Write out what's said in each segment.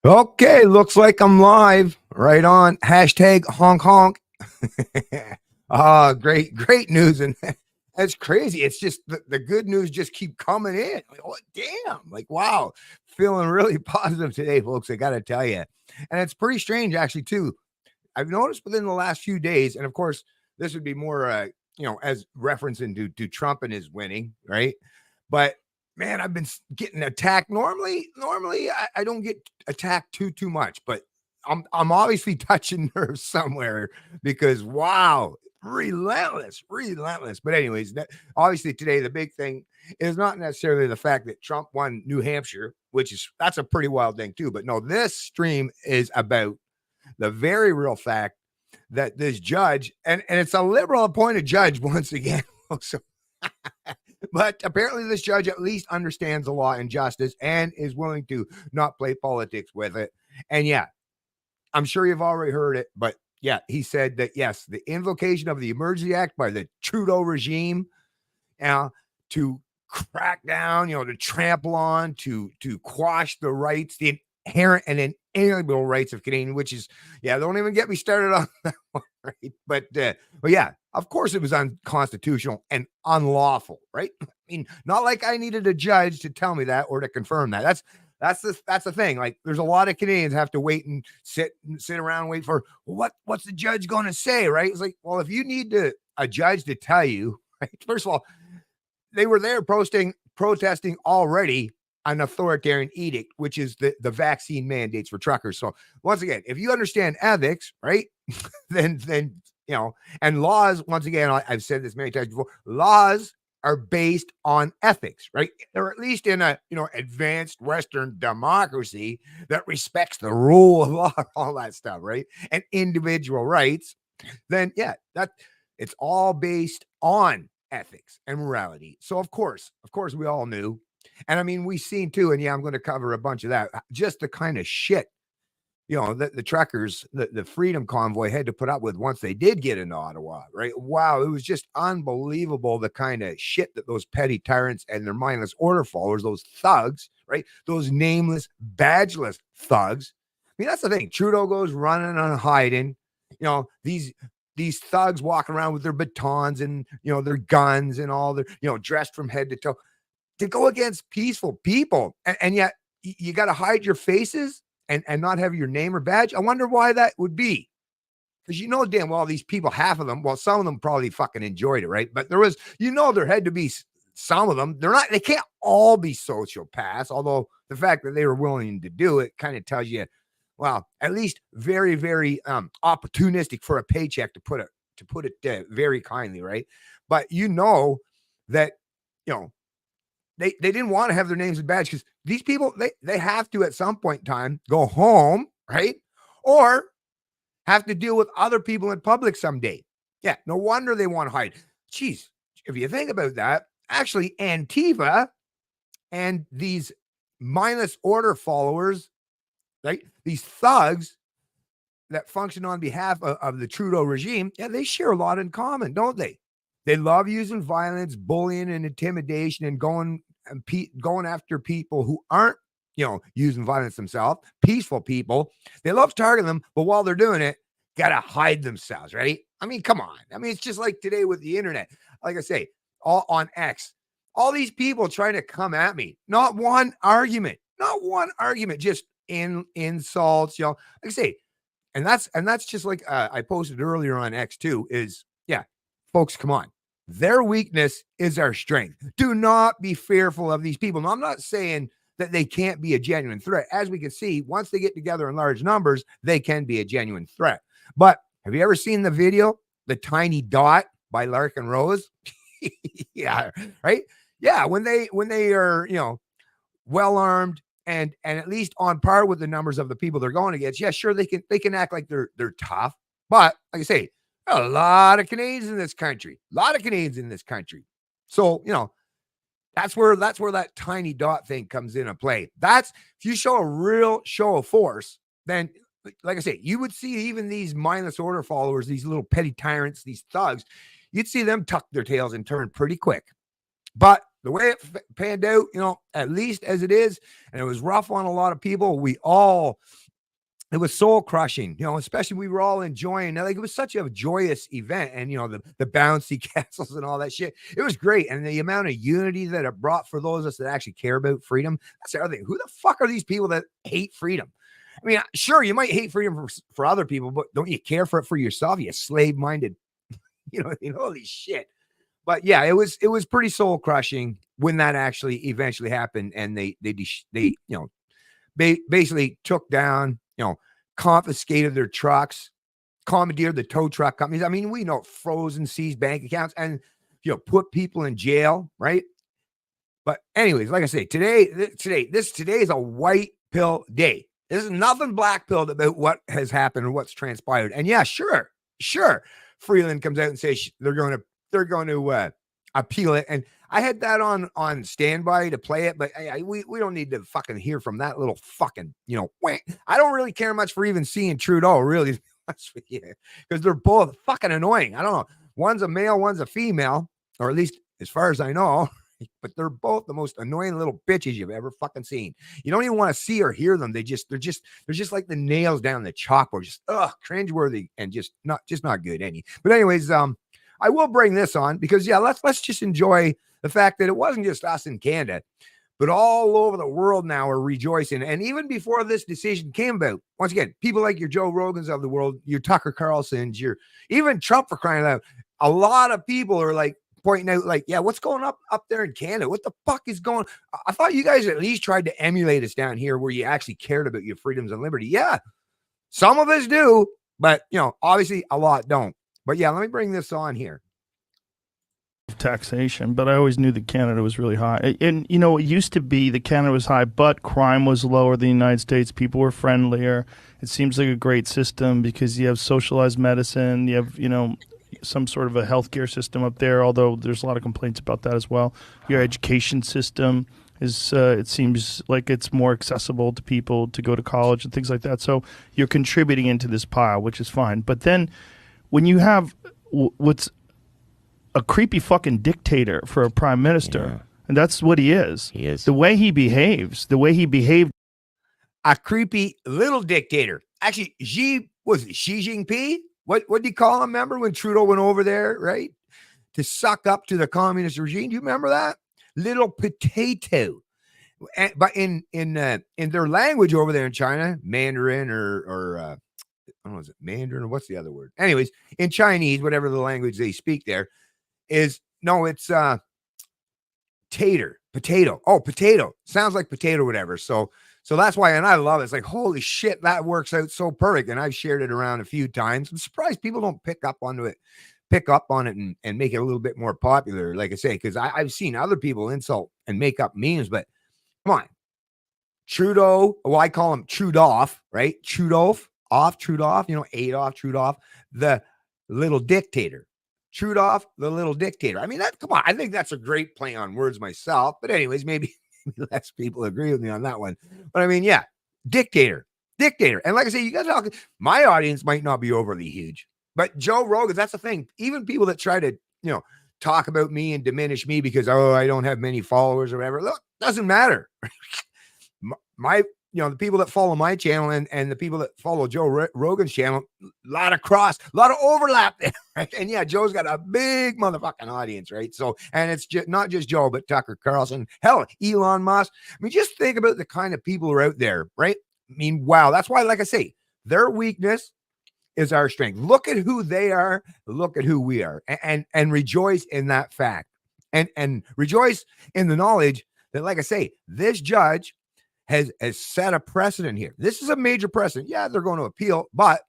Okay, looks like I'm live. Right on. Hashtag honk honk. Great news. And that's crazy. It's just the good news just keep coming in. Like, oh, damn. Like, wow. Feeling really positive today, folks. I got to tell you. And it's pretty strange, actually, too. I've noticed within the last few days, and of course, this would be more, as referencing to Trump and his winning, right? But man, I've been getting attacked. Normally, I don't get attacked too much, but I'm obviously touching nerves somewhere because wow, relentless. But anyways, obviously today the big thing is not necessarily the fact that Trump won New Hampshire, that's a pretty wild thing too. But no, this stream is about the very real fact that this judge, and it's a liberal appointed judge once again. So, but apparently this judge at least understands the law and justice and is willing to not play politics with it. And yeah, I'm sure you've already heard it, but yeah, he said that yes, the invocation of the Emergency Act by the Trudeau regime to crack down, to trample on, to quash the rights, the inherent and inalienable rights of Canadians, which is, yeah, don't even get me started on that one, right? But yeah, of course it was unconstitutional and unlawful, right? I mean, not like I needed a judge to tell me that or to confirm that. That's the thing. Like, there's a lot of Canadians have to wait and sit around and wait for what's the judge going to say, right? It's like, well, if you need a judge to tell you, right? First of all, they were there protesting already an authoritarian edict, which is the vaccine mandates for truckers. So once again, if you understand ethics, right, then and laws, once again, I've said this many times before, laws are based on ethics, right? Or at least in a advanced Western democracy that respects the rule of law, all that stuff, right? And individual rights, then yeah, that it's all based on ethics and morality. So of course, we all knew. And I mean, we've seen too, and yeah, I'm going to cover a bunch of that, just the kind of shit, the truckers, the Freedom Convoy had to put up with once they did get into Ottawa, right? Wow, it was just unbelievable the kind of shit that those petty tyrants and their mindless order followers, those thugs, right? Those nameless, badgeless thugs. I mean, that's the thing. Trudeau goes running and hiding. These thugs walking around with their batons and their guns and all their dressed from head to toe to go against peaceful people, and yet you got to hide your faces and not have your name or badge. I wonder why that would be. Because damn well these people, half of them, well, some of them probably fucking enjoyed it, right? But there was, there had to be some of them. They can't all be sociopaths, although the fact that they were willing to do it kind of tells you, well, at least very, very opportunistic for a paycheck, to put it very kindly, right? But that, they didn't want to have their names and badge because these people, they have to at some point in time go home, right? Or have to deal with other people in public someday. Yeah, no wonder they want to hide. Jeez, if you think about that, actually Antifa and these mindless order followers, right? These thugs that function on behalf of the Trudeau regime, yeah, they share a lot in common, don't they? They love using violence, bullying, and intimidation, and going after people who aren't, using violence themselves, peaceful people. They love targeting them, but while they're doing it, gotta hide themselves, right? I mean, come on. I mean, it's just like today with the internet. Like I say, all on X, all these people trying to come at me. Not one argument, just insults, like I say, and that's just like I posted earlier on X too. Is yeah, folks, come on. Their weakness is our strength. Do not be fearful of these people. Now, I'm not saying that they can't be a genuine threat. As we can see, once they get together in large numbers, they can be a genuine threat. But have you ever seen the video, The Tiny Dot by Larkin Rose? Yeah, right? Yeah, when they are, well armed and at least on par with the numbers of the people they're going against, yeah, sure, they can act like they're tough. But like I say, a lot of Canadians in this country. So, that's where that tiny dot thing comes into play. If you show a real show of force, then like I say, you would see even these mindless order followers, these little petty tyrants, these thugs, you'd see them tuck their tails and turn pretty quick. But the way it panned out, at least as it is, and it was rough on a lot of people. It was soul crushing, especially we were all enjoying. Like, it was such a joyous event, and the bouncy castles and all that shit. It was great, and the amount of unity that it brought for those of us that actually care about freedom. That's the other thing. Who the fuck are these people that hate freedom? I mean, sure, you might hate freedom for other people, but don't you care for it for yourself? You slave-minded, holy shit. But yeah, it was pretty soul crushing when that actually eventually happened, and they basically took down, confiscated their trucks, commandeered the tow truck companies. I mean, we know, frozen, seized bank accounts, and put people in jail, right? But anyways, like I say, today is a white pill day. There's nothing black pilled about what has happened and what's transpired. And yeah, sure, Freeland comes out and says they're going to appeal it, and I had that on standby to play it, but we don't need to fucking hear from that little fucking, I don't really care much for even seeing Trudeau, really, because they're both fucking annoying. I don't know. One's a male, one's a female, or at least as far as I know, but they're both the most annoying little bitches you've ever fucking seen. You don't even want to see or hear them. They're just like the nails down the chalkboard, just cringeworthy and just not good any. But anyways, I will bring this on because let's just enjoy the fact that it wasn't just us in Canada, but all over the world now are rejoicing. And even before this decision came about, once again, people like your Joe Rogans of the world, your Tucker Carlsons, your even Trump, for crying out loud, a lot of people are like pointing out, like, yeah, what's going up there in Canada? What the fuck is going? I thought you guys at least tried to emulate us down here where you actually cared about your freedoms and liberty. Yeah, some of us do, but obviously a lot don't. But yeah, let me bring this on here. Taxation, but I always knew that Canada was really high. And it used to be that Canada was high, but crime was lower than the United States. People were friendlier. It seems like a great system because you have socialized medicine. You have, some sort of a healthcare system up there, although there's a lot of complaints about that as well. Your education system is, it seems like it's more accessible to people to go to college and things like that. So you're contributing into this pile, which is fine. But then when you have what's a creepy fucking dictator for a prime minister, and that's what he is. He is. The way he behaved. A creepy little dictator. Actually, Xi Jinping? What did he call him? Remember when Trudeau went over there, right? To suck up to the communist regime. Do you remember that? Little potato. But in their language over there in China, Mandarin or I don't know, is it Mandarin or what's the other word? Anyways, in Chinese, whatever the language they speak there, it's tater, potato. Oh, potato. Sounds like potato, whatever. So that's why, and I love it. It's like, holy shit, that works out so perfect. And I've shared it around a few times. I'm surprised people don't pick up on it and make it a little bit more popular, like I say, because I've seen other people insult and make up memes, but come on. Trudeau, well, I call him Trudeau, right? Trudeau, Adolf Trudeau, the little dictator. Trudeau, the little dictator. I mean, come on. I think that's a great play on words myself. But anyways, maybe less people agree with me on that one. But I mean, yeah, dictator. And like I say, you guys talk. My audience might not be overly huge, but Joe Rogan, that's the thing. Even people that try to, talk about me and diminish me because, I don't have many followers or whatever. Look, doesn't matter. The people that follow my channel and the people that follow Joe Rogan's channel, a lot of overlap there, right? And yeah, Joe's got a big motherfucking audience, right? So, and it's not just Joe, but Tucker Carlson, hell, Elon Musk. I mean, just think about the kind of people who are out there, right? I mean, wow, that's why, like I say, their weakness is our strength. Look at who they are, look at who we are, and rejoice in that fact, and rejoice in the knowledge that, like I say, this judge has set a precedent here. This is a major precedent. Yeah, they're going to appeal, but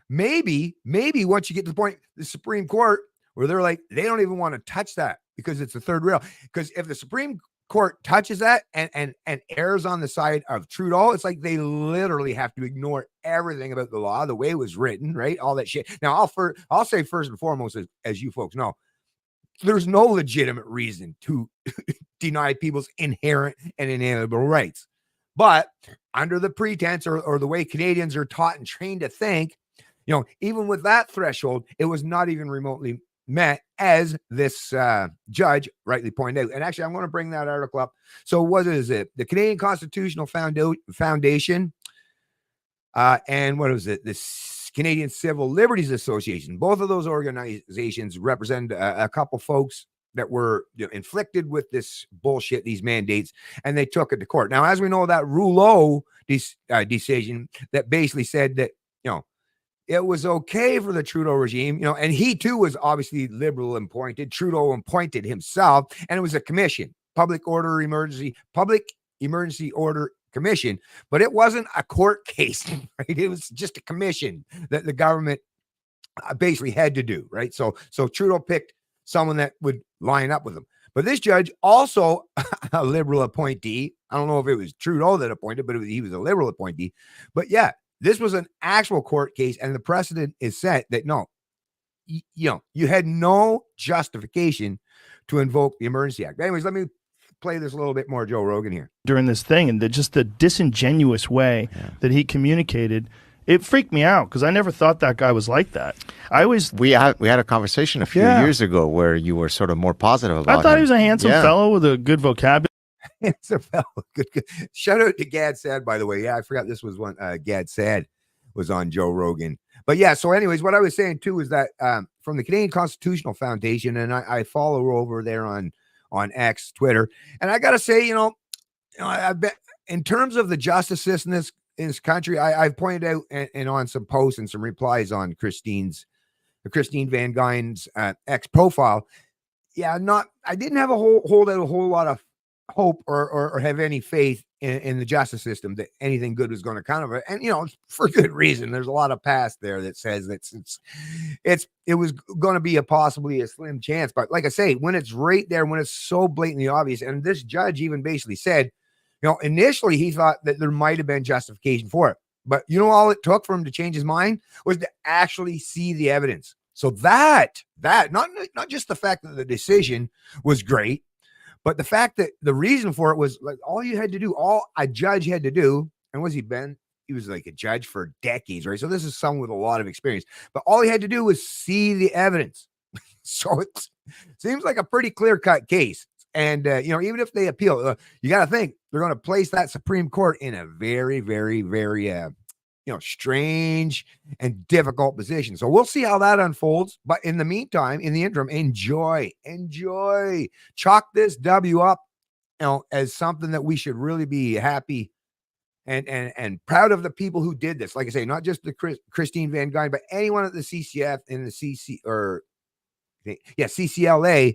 maybe once you get to the point, the Supreme Court, where they're like, they don't even want to touch that because it's the third rail. Because if the Supreme Court touches that and errs on the side of Trudeau, it's like they literally have to ignore everything about the law, the way it was written, right? All that shit. Now, I'll say first and foremost, as you folks know, there's no legitimate reason to deny people's inherent and inalienable rights. But under the pretense or the way Canadians are taught and trained to think, even with that threshold, it was not even remotely met, as this judge rightly pointed out. And actually, I'm going to bring that article up. So what is it? The Canadian Constitutional Foundation and what was it? The Canadian Civil Liberties Association. Both of those organizations represent a couple folks that were inflicted with this bullshit, these mandates, and they took it to court. Now, as we know, that Rouleau decision that basically said that, it was okay for the Trudeau regime, and he too was obviously liberal appointed. Trudeau appointed himself, and it was a commission, Public Emergency Order Commission, but it wasn't a court case, right? It was just a commission that the government basically had to do, right? So Trudeau picked someone that would line up with him. But this judge, also a liberal appointee, I don't know if it was Trudeau that appointed, but he was a liberal appointee. But yeah, this was an actual court case, and the precedent is set that no, you had no justification to invoke the Emergency Act. But anyways, let me play this a little bit more Joe Rogan here. During this thing, and just the disingenuous way that he communicated, it freaked me out because I never thought that guy was like that. We had a conversation a few years ago where you were sort of more positive about I thought him. he was a handsome fellow with a good vocabulary. Handsome fellow. Good. Shout out to Gad Sad, by the way. Yeah, I forgot this was one. Gad Sad was on Joe Rogan. But yeah, so anyways, what I was saying too is that from the Canadian Constitutional Foundation, and I follow over there on X, Twitter, and I got to say, I bet in terms of the justice system in this country, I've pointed out and on some posts and some replies on Christine Van Gyn's X profile. Yeah, I didn't have hold out a whole lot of hope or have any faith in the justice system that anything good was going to come of it. And, for good reason. There's a lot of past there that says that it was going to be possibly a slim chance. But like I say, when it's right there, when it's so blatantly obvious, and this judge even basically said, initially he thought that there might have been justification for it. But all it took for him to change his mind was to actually see the evidence. So that not just the fact that the decision was great, but the fact that the reason for it was like all a judge had to do, and was he been? He was like a judge for decades, right? So this is someone with a lot of experience, but all he had to do was see the evidence. So it seems like a pretty clear-cut case. And, even if they appeal, you got to think they're going to place that Supreme Court in a very, very, very, strange and difficult position. So we'll see how that unfolds. But in the meantime, in the interim, enjoy, chalk this W up, as something that we should really be happy and proud of the people who did this. Like I say, not just the Christine Van Gyn, but anyone at the CCF and the CCLA,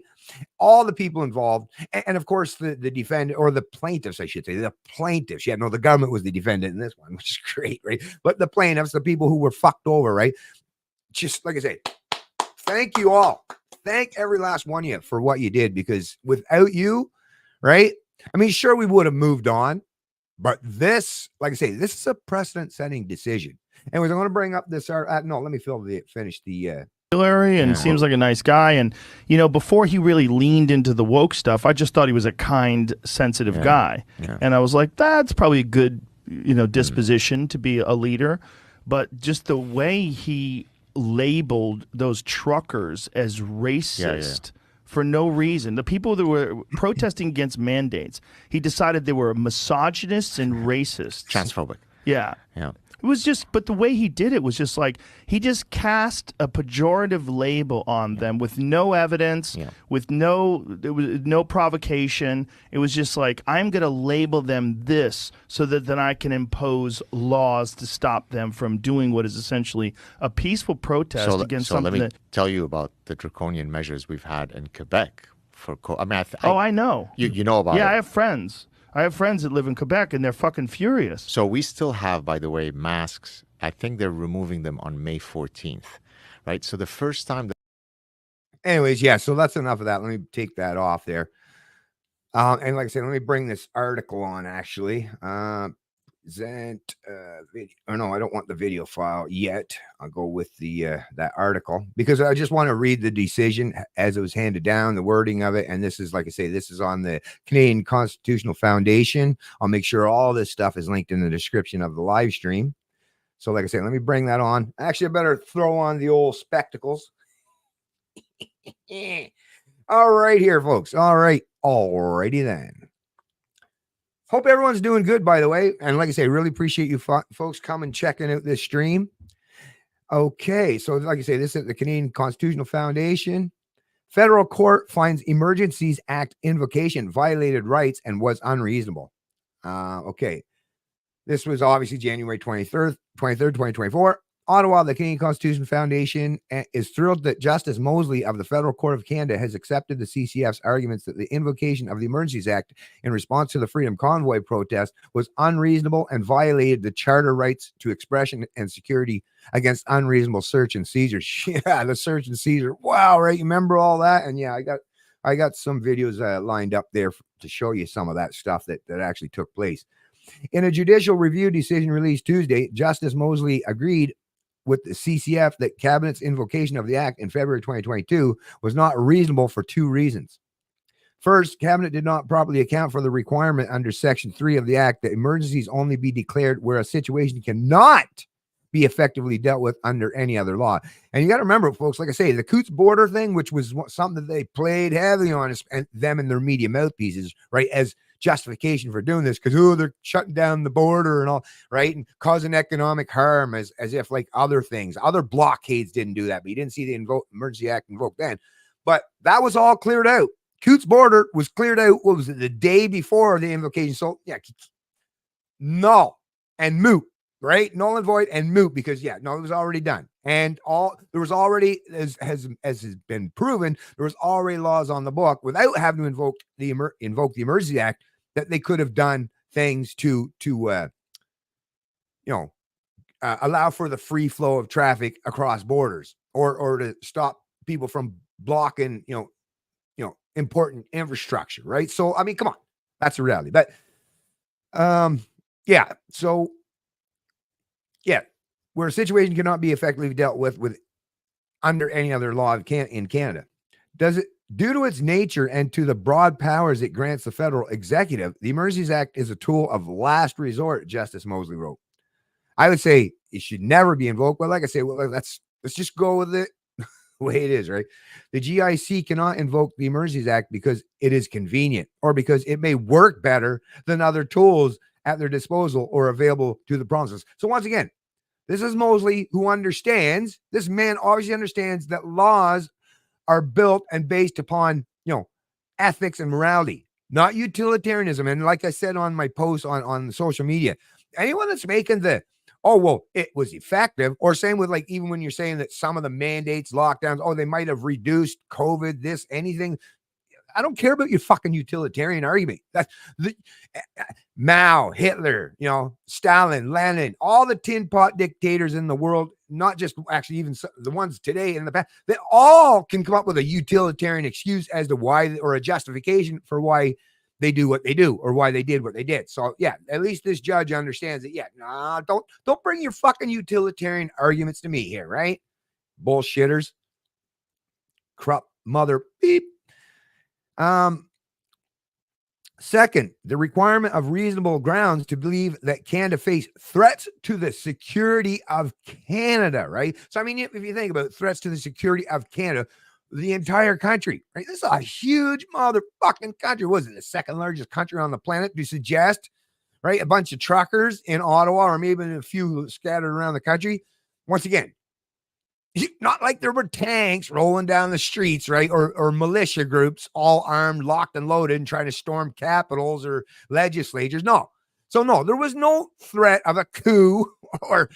all the people involved, and of course the defendant, or the plaintiffs, I should say, the plaintiffs. Yeah, no, the government was the defendant in this one, which is great, right? But the plaintiffs, the people who were fucked over, right? Just like I say, thank you all. Thank every last one of you for what you did, because without you, right? I mean, sure, we would have moved on, but this, like I say, this is a precedent-setting decision. Anyways, I'm going to bring up this. Let me finish the. And seems like a nice guy. And, before he really leaned into the woke stuff, I just thought he was a kind, sensitive guy. Yeah. And I was like, that's probably a good, disposition to be a leader. But just the way he labeled those truckers as racist for no reason. The people that were protesting against mandates, he decided they were misogynists and racists. Transphobic. Yeah. Yeah. It was just, but the way he did it was just like, he just cast a pejorative label on them with no evidence, with no provocation. It was just like, I'm going to label them this so that then I can impose laws to stop them from doing what is essentially a peaceful protest against something. Let me tell you about the draconian measures we've had in Quebec for I know. You know about it. Yeah, I have friends. that live in Quebec, and they're fucking furious. So we still have, by the way, masks. I think they're removing them on May 14th, right? So the first time. Anyways, yeah, so that's enough of that. Let me take that off there. And like I said, let me bring this article on, actually. Video. Oh, no, I don't want the video file yet. I'll go with that article, because I just want to read the decision as it was handed down, the wording of it. And this is, like I say, this is on the Canadian Constitutional Foundation. I'll make sure all this stuff is linked in the description of the live stream. So like I say, let me bring that on. Actually, I better throw on the old spectacles. All right, here, folks. All right. Alrighty then. Hope everyone's doing good, by the way. And like I say, really appreciate you folks coming checking out this stream. Okay. So, like I say, this is the Canadian Constitutional Foundation. Federal court finds Emergencies Act invocation violated rights and was unreasonable. Okay. This was obviously January 23rd, 2024. Ottawa, the Canadian Constitution Foundation is thrilled that Justice Mosley of the Federal Court of Canada has accepted the CCF's arguments that the invocation of the Emergencies Act in response to the Freedom Convoy protest was unreasonable and violated the charter rights to expression and security against unreasonable search and seizures. Yeah, the search and seizure. Wow, right? You remember all that? And yeah, I got some videos lined up there to show you some of that stuff that actually took place. In a judicial review decision released Tuesday, Justice Mosley agreed with the CCF that Cabinet's invocation of the Act in February 2022 was not reasonable for two reasons. First, Cabinet did not properly account for the requirement under Section 3 of the Act that emergencies only be declared where a situation cannot be effectively dealt with under any other law. And you got to remember, folks, like I say, the Coots border thing, which was something that they played heavily on, and them and their media mouthpieces, right, as justification for doing this, because they're shutting down the border and all, right, and causing economic harm, as if like other things, other blockades didn't do that. But you didn't see the Emergency Act invoked then. But that was all cleared out. Coots border was cleared out. What was it, the day before the invocation? So yeah, null and moot, right? Null and void and moot, because it was already done. And there was already, as has been proven, there was already laws on the book without having to invoke the Emergency Act, that they could have done things to allow for the free flow of traffic across borders, or to stop people from blocking, important infrastructure, right? So, I mean, come on, that's the reality. But, where a situation cannot be effectively dealt with under any other law in Canada, does it? Due to its nature and to the broad powers it grants the federal executive, the Emergencies Act is a tool of last resort, Justice Mosley wrote. I would say it should never be invoked, but like I say, let's just go with it the way it is, right? The GIC cannot invoke the Emergencies Act because it is convenient, or because it may work better than other tools at their disposal or available to the provinces. So once again, this is Mosley, who understands, this man obviously understands that laws are built and based upon, ethics and morality, not utilitarianism. And like I said on my post on social media, anyone that's making it was effective, or same with, like, even when you're saying that some of the mandates, lockdowns, they might have reduced COVID, this, anything. I don't care about your fucking utilitarian argument. That's the Mao, Hitler, Stalin, Lenin, all the tin pot dictators in the world, not just actually even the ones today in the past, they all can come up with a utilitarian excuse as to why, or a justification for why they do what they do, or why they did what they did. So yeah, at least this judge understands that. Don't bring your fucking utilitarian arguments to me here, right? Bullshitters. Corrupt mother beep. Second, the requirement of reasonable grounds to believe that Canada face threats to the security of Canada, right? So, I mean, if you think about threats to the security of Canada, the entire country, right? This is a huge motherfucking country. Was it the second largest country on the planet? To suggest, right, a bunch of truckers in Ottawa, or maybe a few scattered around the country. Once again, not like there were tanks rolling down the streets, right? Or militia groups all armed, locked and loaded, and trying to storm capitals or legislatures. No. So no, there was no threat of a coup, or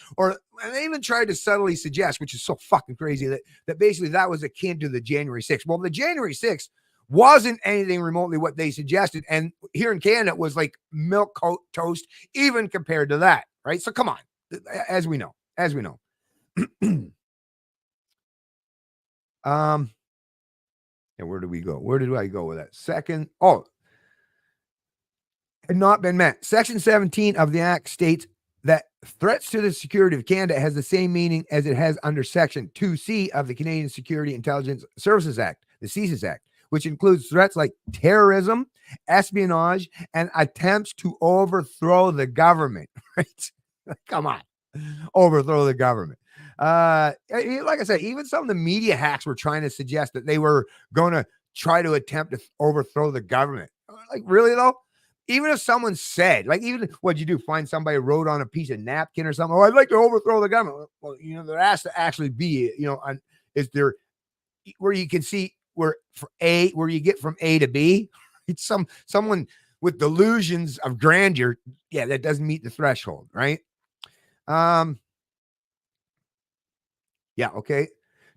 and they even tried to subtly suggest, which is so fucking crazy, that basically that was akin to the January 6th. Well, the January 6th wasn't anything remotely what they suggested. And here in Canada, it was like milk toast, even compared to that, right? So come on, as we know. And where did we go? Where did I go with that? Second, had not been met. Section 17 of the Act states that threats to the security of Canada has the same meaning as it has under Section 2C of the Canadian Security Intelligence Services Act, the CSIS Act, which includes threats like terrorism, espionage, and attempts to overthrow the government, right? Come on. Overthrow the government. Like I said, even some of the media hacks were trying to suggest that they were going to try to attempt to overthrow the government. Like, really though? Even if someone said, like, even what'd you do? Find somebody wrote on a piece of napkin or something? Oh, I'd like to overthrow the government. Well, there has to actually be, is there where you can see where you get from A to B? It's someone with delusions of grandeur. Yeah, that doesn't meet the threshold, right? Yeah, okay.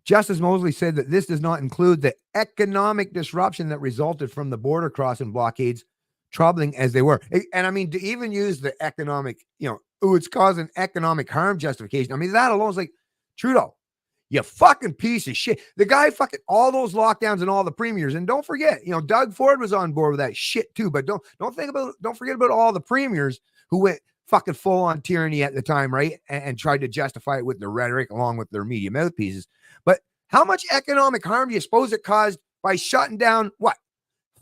Justice Mosley said that this does not include the economic disruption that resulted from the border crossing blockades, troubling as they were. And I mean, to even use the economic, it's causing economic harm justification. I mean, that alone is like, Trudeau, you fucking piece of shit. The guy fucking all those lockdowns and all the premiers. And don't forget, Doug Ford was on board with that shit too. But don't forget about all the premiers who went fucking full on tyranny at the time, right? And tried to justify it with their rhetoric along with their media mouthpieces. But how much economic harm do you suppose it caused by shutting down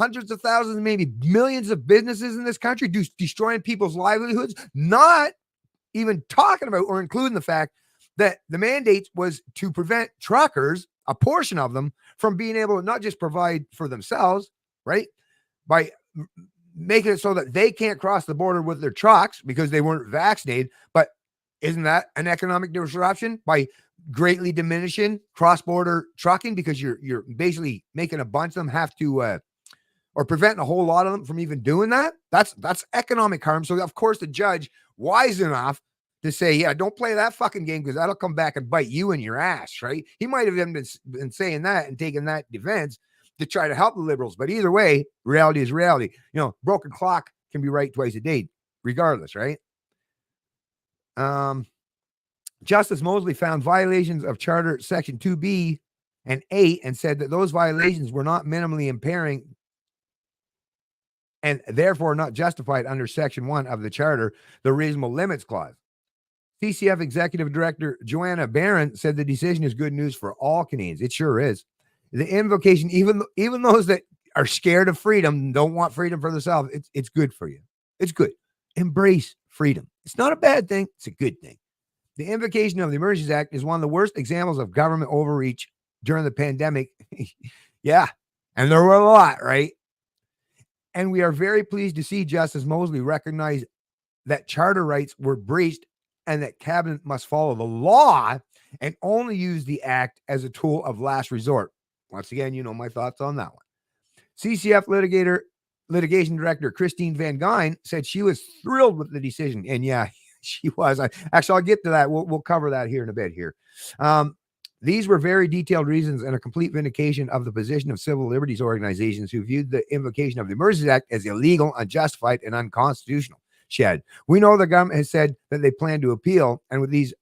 hundreds of thousands, maybe millions of businesses in this country, destroying people's livelihoods? Not even talking about or including the fact that the mandate was to prevent truckers, a portion of them, from being able to not just provide for themselves, right? By making it so that they can't cross the border with their trucks because they weren't vaccinated. But isn't that an economic disruption by greatly diminishing cross-border trucking, because you're basically making a bunch of them have to or preventing a whole lot of them from even doing that? That's economic harm. So of course the judge, wise enough to say, yeah, don't play that fucking game because that'll come back and bite you in your ass, right? He might have even been saying that and taking that defense to try to help the Liberals. But either way, reality is reality. Broken clock can be right twice a day, regardless, right? Justice Mosley found violations of Charter Section 2B and 8 and said that those violations were not minimally impairing and therefore not justified under Section 1 of the Charter, the Reasonable Limits Clause. CCF Executive Director Joanna Barron said the decision is good news for all Canadians. It sure is. The invocation, even those that are scared of freedom, don't want freedom for themselves, it's good for you. It's good. Embrace freedom. It's not a bad thing. It's a good thing. The invocation of the Emergencies Act is one of the worst examples of government overreach during the pandemic. Yeah. And there were a lot, right? And we are very pleased to see Justice Mosley recognize that charter rights were breached and that cabinet must follow the law and only use the act as a tool of last resort. Once again, my thoughts on that one. CCF litigation director Christine Van Gyn said she was thrilled with the decision. And yeah, she was. I'll get to that. We'll cover that here in a bit here. These were very detailed reasons and a complete vindication of the position of civil liberties organizations who viewed the invocation of the Emergencies Act as illegal, unjustified, and unconstitutional. Shed. We know the government has said that they plan to appeal, and with these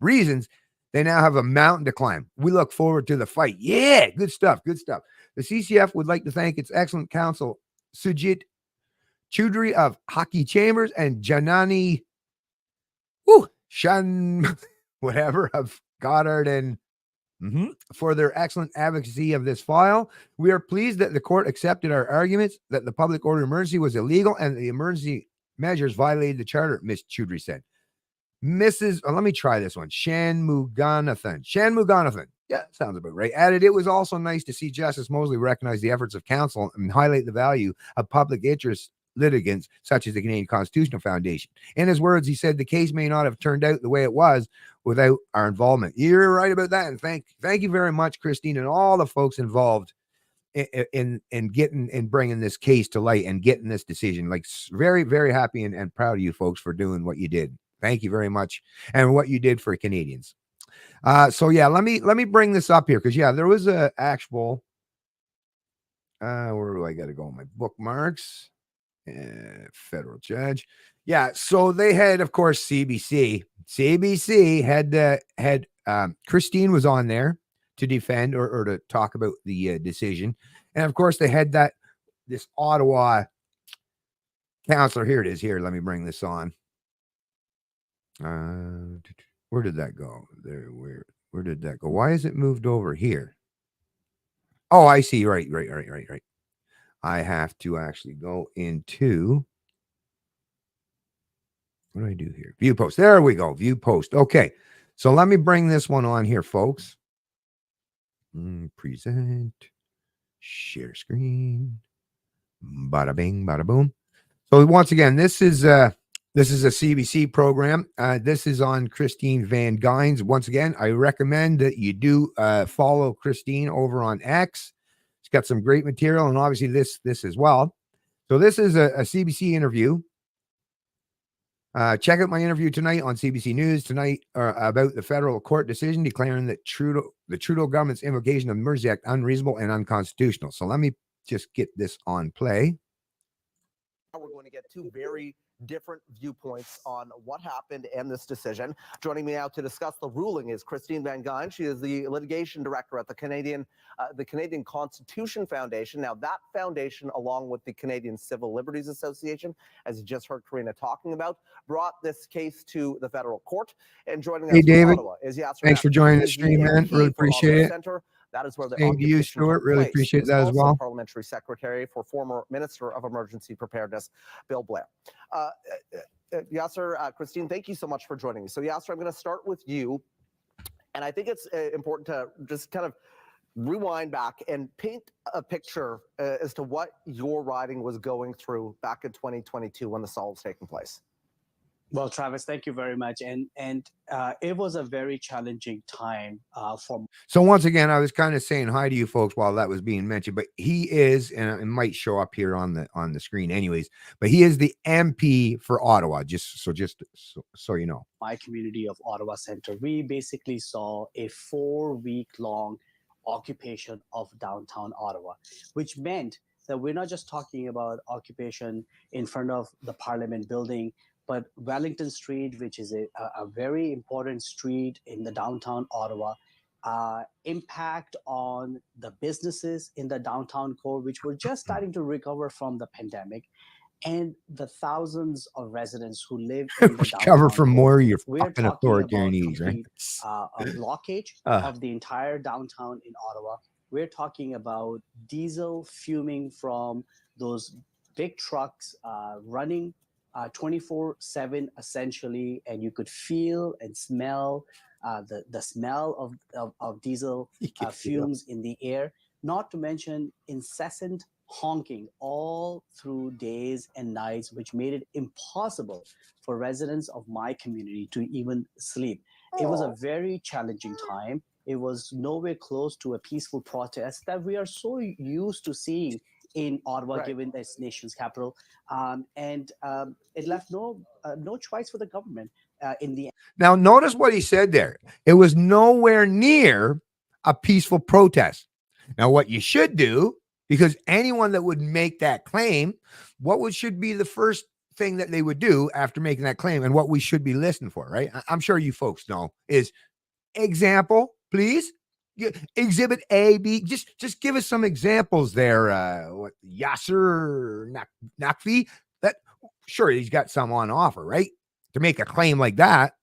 reasons, they now have a mountain to climb. We look forward to the fight. Yeah, good stuff. Good stuff. The CCF would like to thank its excellent counsel, Sujit Choudhury of Hockey Chambers and Janani Shan, whatever, of Goddard and for their excellent advocacy of this file. We are pleased that the court accepted our arguments that the public order emergency was illegal and the emergency measures violated the charter, Ms. Choudhury said. Let me try this one. Shanmuganathan. Yeah, sounds about right. Added, it was also nice to see Justice Mosley recognize the efforts of counsel and highlight the value of public interest litigants such as the Canadian Constitutional Foundation. In his words, he said the case may not have turned out the way it was without our involvement. You're right about that. And thank you very much, Christine, and all the folks involved in getting and bringing this case to light and getting this decision. Like, very, very happy and proud of you folks for doing what you did. Thank you very much. And what you did for Canadians. So yeah, let me bring this up here. Cause yeah, there was a actual, where do I got to go? My bookmarks, federal judge. Yeah. So they had, of course, CBC had Christine was on there to defend or to talk about the decision. And of course they had this Ottawa counselor. Here it is here. Let me bring this on. Where did that go? Where did that go? Why is it moved over here? Oh, I see. Right. I have to actually go into, what do I do here? View post. There we go. View post. Okay. So let me bring this one on here, folks. Present, share screen, bada bing, bada boom. So once again, this is a CBC program. This is on Christine Van Gines. Once again, I recommend that you do follow Christine over on X. She's got some great material, and obviously this as well. So this is a CBC interview. Check out my interview tonight on CBC News tonight about the federal court decision declaring that the Trudeau government's invocation of the Emergencies Act unreasonable and unconstitutional. So let me just get this on play. We're going to get two very different viewpoints on what happened and this decision. Joining me now to discuss the ruling is Christine Van Gine. She is the litigation director at the Canadian Constitution Foundation. Now, that foundation, along with the Canadian Civil Liberties Association, as you just heard Karina talking about, brought this case to the federal court. And joining us from David. Ottawa is Yasser. Thanks for joining the stream, man. Really appreciate it. Center. That is where the Same to you, Stuart. Really appreciate that as well. Parliamentary Secretary for former Minister of Emergency Preparedness, Bill Blair. Yasser, Christine, thank you so much for joining me. So, Yasser, I'm going to start with you. And I think it's important to just kind of rewind back and paint a picture as to what your riding was going through back in 2022 when this all was taking place. Well, Travis, thank you very much. And it was a very challenging time for. So once again, I was kind of saying hi to you folks while that was being mentioned, but he is, and it might show up here on the screen anyways, but he is the MP for Ottawa, just so you know. My community of Ottawa Centre, we basically saw a 4-week-long occupation of downtown Ottawa, which meant that we're not just talking about occupation in front of the Parliament building, but Wellington Street, which is a very important street in the downtown Ottawa, impact on the businesses in the downtown core, which were just starting to recover from the pandemic, and the thousands of residents who live in the recover from more of your We're fucking talking authoritarians, about right? A blockage of the entire downtown in Ottawa. We're talking about diesel fuming from those big trucks running 24/7 essentially, and you could feel and smell the smell of diesel fumes in the air, not to mention incessant honking all through days and nights, which made it impossible for residents of my community to even sleep. It was a very challenging time. It was nowhere close to a peaceful protest that we are so used to seeing in Ottawa, given this nation's capital, and it left no choice for the government in the end. Now, notice what he said there. It was nowhere near a peaceful protest. Now, what you should do, because anyone that would make that claim, should be the first thing that they would do after making that claim, and what we should be listening for, right? I'm sure you folks know is example, please. Exhibit A, B, just give us some examples there. What Yasser Nakfi? That sure he's got some on offer, right? To make a claim like that.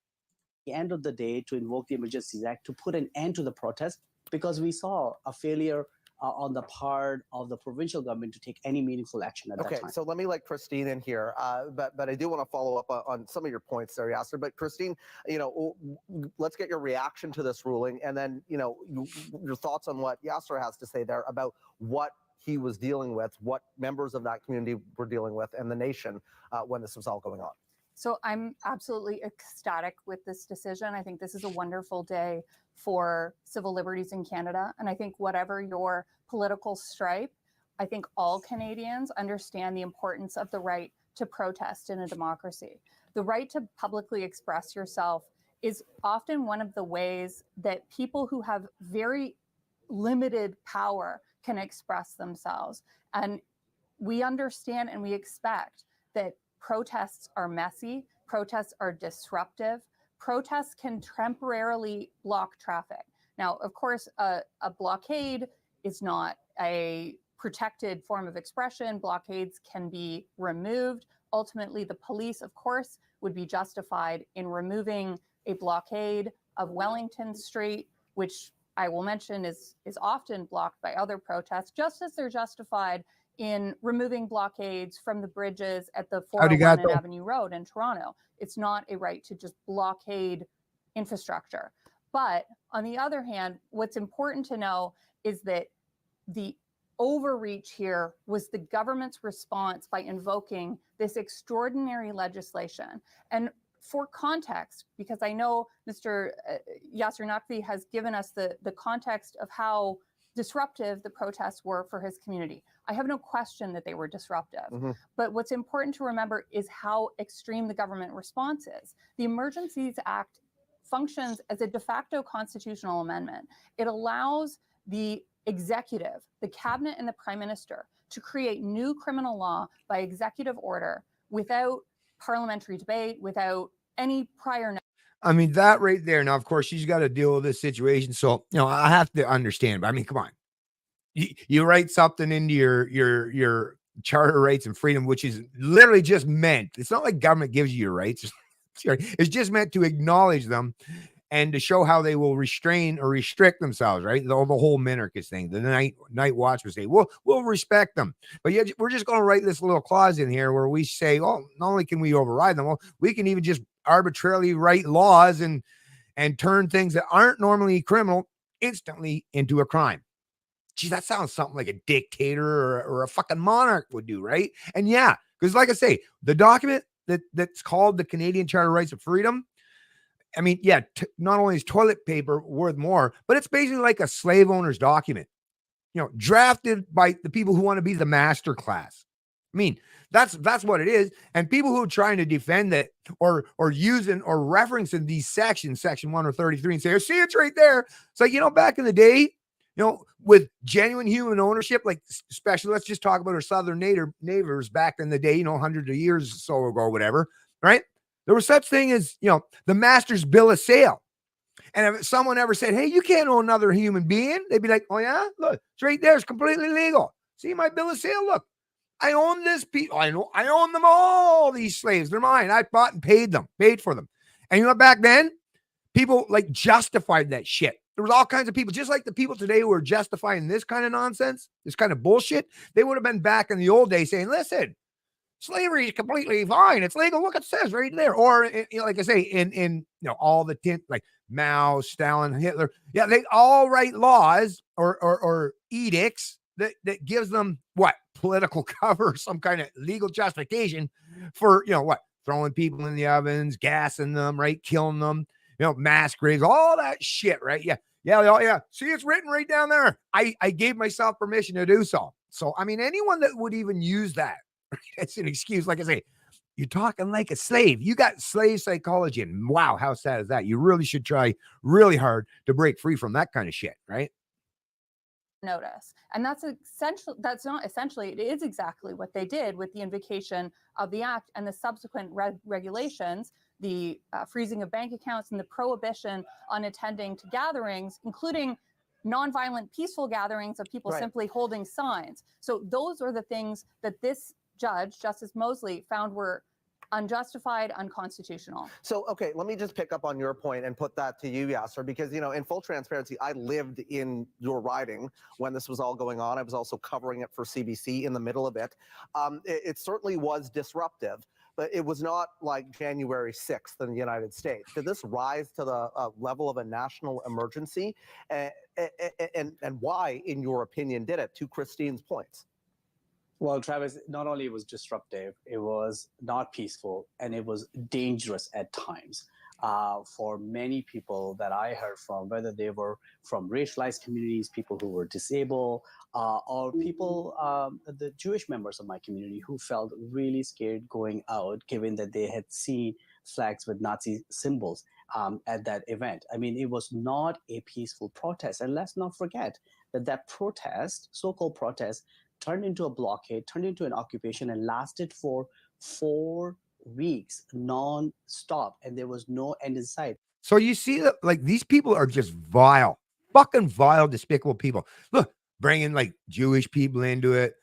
The end of the day, to invoke the Emergencies Act to put an end to the protest, because we saw a failure on the part of the provincial government to take any meaningful action at that time. Okay, so let me let Christine in here, but I do want to follow up on some of your points there, Yasser. But Christine, let's get your reaction to this ruling, and then your thoughts on what Yasser has to say there about what he was dealing with, what members of that community were dealing with, and the nation when this was all going on. So I'm absolutely ecstatic with this decision. I think this is a wonderful day for civil liberties in Canada. And I think whatever your political stripe, I think all Canadians understand the importance of the right to protest in a democracy. The right to publicly express yourself is often one of the ways that people who have very limited power can express themselves. And we understand and we expect that protests are messy, protests are disruptive, protests can temporarily block traffic. Now, of course, a blockade is not a protected form of expression. Blockades can be removed. Ultimately, the police, of course, would be justified in removing a blockade of Wellington Street, which I will mention is often blocked by other protests, just as they're justified in removing blockades from the bridges at the 401 Avenue Road in Toronto. It's not a right to just blockade infrastructure. But on the other hand, what's important to know is that the overreach here was the government's response by invoking this extraordinary legislation. And for context, because I know Mr. Yasser Naqvi has given us the context of how disruptive the protests were for his community. I have no question that they were disruptive. But what's important to remember is how extreme the government response is. The Emergencies Act functions as a de facto constitutional amendment. It allows the executive, the cabinet and the prime minister to create new criminal law by executive order without parliamentary debate, without any prior. I mean, that right there. Now, of course, she's got to deal with this situation. So, I have to understand, but I mean, come on. You write something into your charter of rights and freedom, which is literally just meant, it's not like government gives you your rights. It's just meant to acknowledge them and to show how they will restrain or restrict themselves, right? The whole minarchist thing. The night watch would say, we'll respect them. But yet we're just going to write this little clause in here where we say, oh, not only can we override them, well, we can even just arbitrarily write laws and turn things that aren't normally criminal instantly into a crime. Gee, that sounds something like a dictator or a fucking monarch would do, right? And yeah, because like I say, the document that's called the Canadian Charter of Rights and Freedom, I mean, yeah, not only is toilet paper worth more, but it's basically like a slave owner's document, drafted by the people who want to be the master class. I mean, that's what it is. And people who are trying to defend it or using or referencing these sections, section 1 or 33, and say, oh, see, it's right there. It's like, back in the day, with genuine human ownership, like especially, let's just talk about our southern neighbors back in the day, hundreds of years or so ago, whatever, right? There was such thing as, the master's bill of sale. And if someone ever said, hey, you can't own another human being, they'd be like, oh yeah, look, it's right there. It's completely legal. See my bill of sale? Look, I own this people. I own them all, these slaves. They're mine. I bought and paid for them. And back then, people like justified that shit. There was all kinds of people, just like the people today who are justifying this kind of nonsense, this kind of bullshit. They would have been back in the old days saying, listen, slavery is completely fine. It's legal. Look, it says right there. Or, like I say, in all the like Mao, Stalin, Hitler. Yeah, they all write laws or edicts that gives them what? Political cover, some kind of legal justification for, throwing people in the ovens, gassing them, right? Killing them. Mass graves, all that shit, right? Yeah. See, it's written right down there. I gave myself permission to do so. So, I mean, anyone that would even use that, it's an excuse. Like I say, you're talking like a slave. You got slave psychology, and wow, how sad is that? You really should try really hard to break free from that kind of shit, right? Notice. And that's not essentially, it is exactly what they did with the invocation of the act and the subsequent regulations, the freezing of bank accounts and the prohibition on attending to gatherings, including nonviolent peaceful gatherings of people simply holding signs. So those are the things that this judge, Justice Mosley, found were unjustified, unconstitutional. So, okay, let me just pick up on your point and put that to you, Yasser, because, in full transparency, I lived in your riding when this was all going on. I was also covering it for CBC in the middle of it. It certainly was disruptive, but it was not like January 6th in the United States. Did this rise to the level of a national emergency? And why, in your opinion, did it, to Christine's points? Well, Travis, not only it was disruptive, it was not peaceful, and it was dangerous at times for many people that I heard from, whether they were from racialized communities, people who were disabled, or people, the Jewish members of my community who felt really scared going out, given that they had seen flags with Nazi symbols at that event. I mean, it was not a peaceful protest. And let's not forget that protest, so-called protest, turned into a blockade, turned into an occupation, and lasted for 4 weeks non-stop, and there was no end in sight. So you see that, like, these people are just vile, fucking vile, despicable people. Look, bringing like Jewish people into it,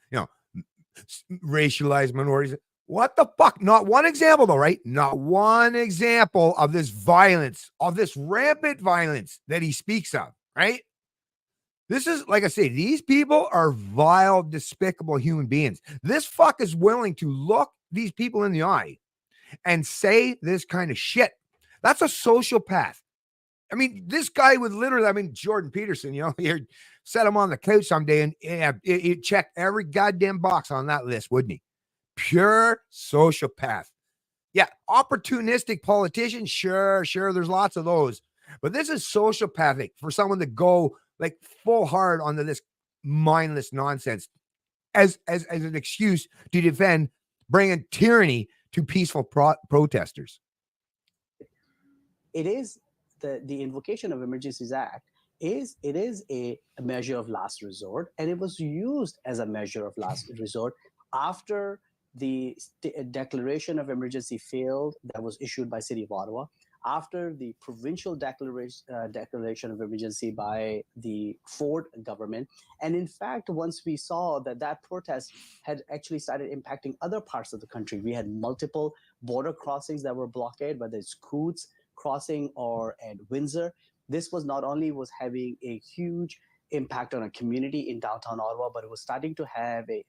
racialized minorities. What the fuck? Not one example though, right? Not one example of this violence, of this rampant violence that he speaks of, right? This is, like I say, these people are vile, despicable human beings. This fuck is willing to look these people in the eye and say this kind of shit. That's a sociopath. I mean, this guy would literally, I mean, Jordan Peterson, you know, you set him on the couch someday and he'd check every goddamn box on that list, wouldn't he? Pure sociopath. Yeah, opportunistic politician, sure, there's lots of those. But this is sociopathic for someone to go like full hard onto this mindless nonsense as an excuse to defend bringing tyranny to peaceful protesters. It is the invocation of Emergencies Act is a measure of last resort, and it was used as a measure of last resort after the declaration of emergency failed that was issued by City of Ottawa, after the provincial declaration of emergency by the Ford government. And in fact, once we saw that protest had actually started impacting other parts of the country, we had multiple border crossings that were blockaded, whether it's Coots crossing or at Windsor. This was not only was having a huge impact on a community in downtown Ottawa, but it was starting to have a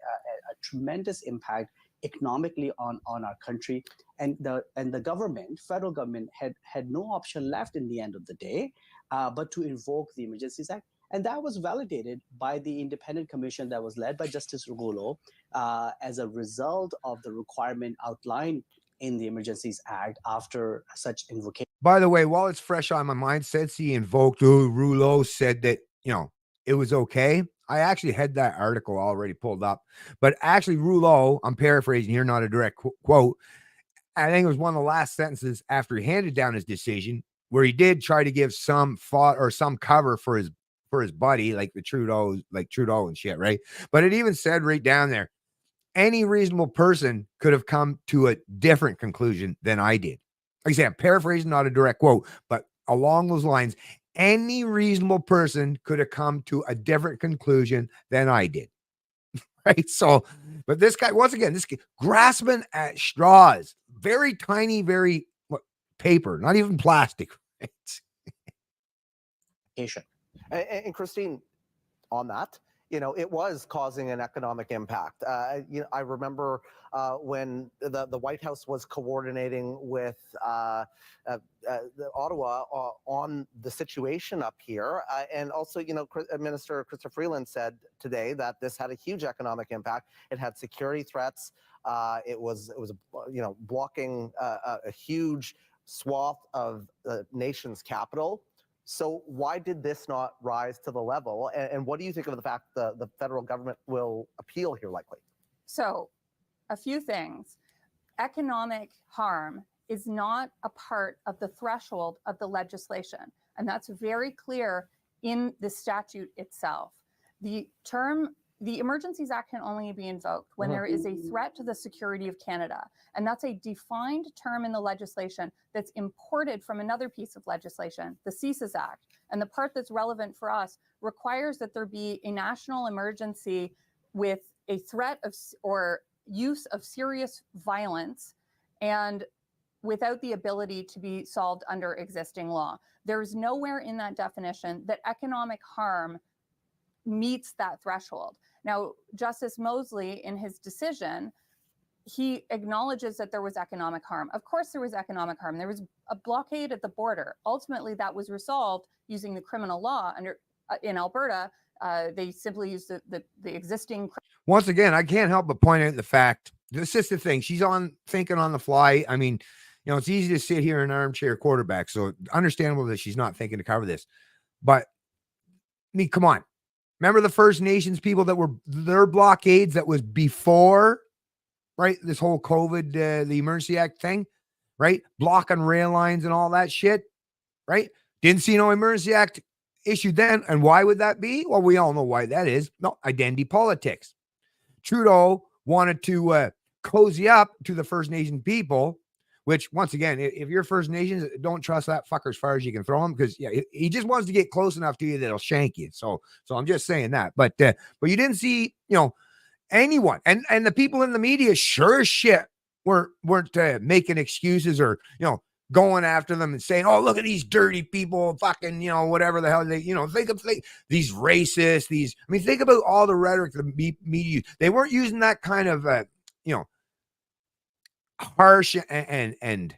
tremendous impact economically on our country. And the government, federal government, had no option left in the end of the day but to invoke the Emergencies Act. And that was validated by the independent commission that was led by Justice Ruggolo as a result of the requirement outlined in the Emergencies Act after such invocation. By the way, while it's fresh on my mind, since he invoked, Rouleau said that, you know, it was okay. I actually had that article already pulled up, but actually Rouleau, I'm paraphrasing here, not a direct quote. I think it was one of the last sentences after he handed down his decision, where he did try to give some thought or some cover for his buddy, like Trudeau and shit, right? But it even said right down there, any reasonable person could have come to a different conclusion than I did. Like I say, I'm paraphrasing, not a direct quote, but along those lines, any reasonable person could have come to a different conclusion than I did. Right? So, but this guy, once again, this guy grasping at straws, very tiny, very paper, not even plastic. Right? And Christine, on that, you know, it was causing an economic impact. You know, I remember when the White House was coordinating with Ottawa on the situation up here, and also, you know, Minister Chrystia Freeland said today that this had a huge economic impact. It had security threats. It was you know, blocking a huge swath of the nation's capital. So why did this not rise to the level? And what do you think of the fact that the federal government will appeal here likely? So a few things. Economic harm is not a part of the threshold of the legislation. And that's very clear in the statute itself. The Emergencies Act can only be invoked when there is a threat to the security of Canada. And that's a defined term in the legislation that's imported from another piece of legislation, the Emergencies Act. And the part that's relevant for us requires that there be a national emergency with a threat of or use of serious violence and without the ability to be solved under existing law. There's nowhere in that definition that economic harm meets that threshold. Now, Justice Mosley, in his decision, he acknowledges that there was economic harm. Of course, there was economic harm. There was a blockade at the border. Ultimately, that was resolved using the criminal law in Alberta. They simply used the existing. Once again, I can't help but point out the fact, this is the thing. She's thinking on the fly. I mean, you know, it's easy to sit here in an armchair quarterback. So understandable that she's not thinking to cover this. But I mean, come on. Remember the First Nations people that were their blockades that was before, right? This whole COVID, the Emergency Act thing, right? Blocking rail lines and all that shit, right? Didn't see no Emergency Act issued then. And why would that be? Well, we all know why that is. No, identity politics. Trudeau wanted to cozy up to the First Nation people, which, once again, if you're First Nations, don't trust that fucker as far as you can throw him, because he just wants to get close enough to you that he'll shank you. So I'm just saying that. But you didn't see, you know, anyone, and the people in the media sure as shit weren't making excuses or, you know, going after them and saying, oh, look at these dirty people, fucking, you know, whatever the hell they, you know, think of these racists, think about all the rhetoric the media. They weren't using that kind of, you know, harsh and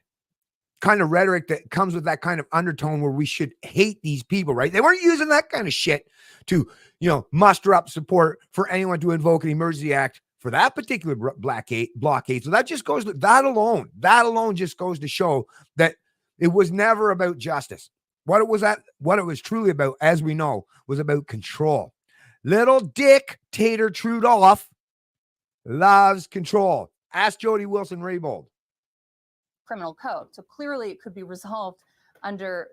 kind of rhetoric that comes with that kind of undertone where we should hate these people, right? They weren't using that kind of shit to, muster up support for anyone to invoke an emergency act for that particular blockade. So that just goes to that alone just goes to show that it was never about justice. What it was truly about, as we know, was about control. Little dictator Trudeau loves control. Ask Jody Wilson-Raybould. Criminal code. So clearly it could be resolved under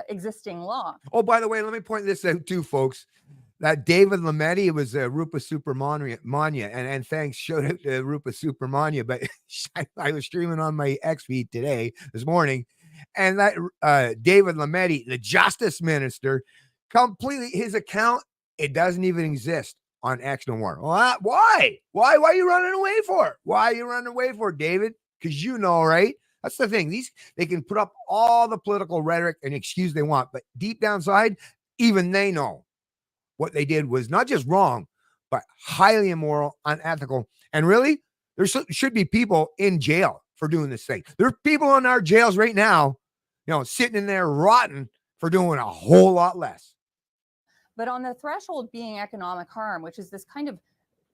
existing law. Oh, by the way, let me point this out too, folks. That David Lametti was Rupa Subramanya, and thanks, shout out to Rupa Subramanya. But I was streaming on my X feed this morning, and that David Lametti, the Justice Minister, completely his account, it doesn't even exist on X no more. Well, why? Why are you running away for? Why are you running away for, David? Because right? That's the thing. They can put up all the political rhetoric and excuse they want, but deep down inside, even they know what they did was not just wrong, but highly immoral, unethical. And really, there should be people in jail for doing this thing. There are people in our jails right now, sitting in there rotten for doing a whole lot less. But on the threshold being economic harm, which is this kind of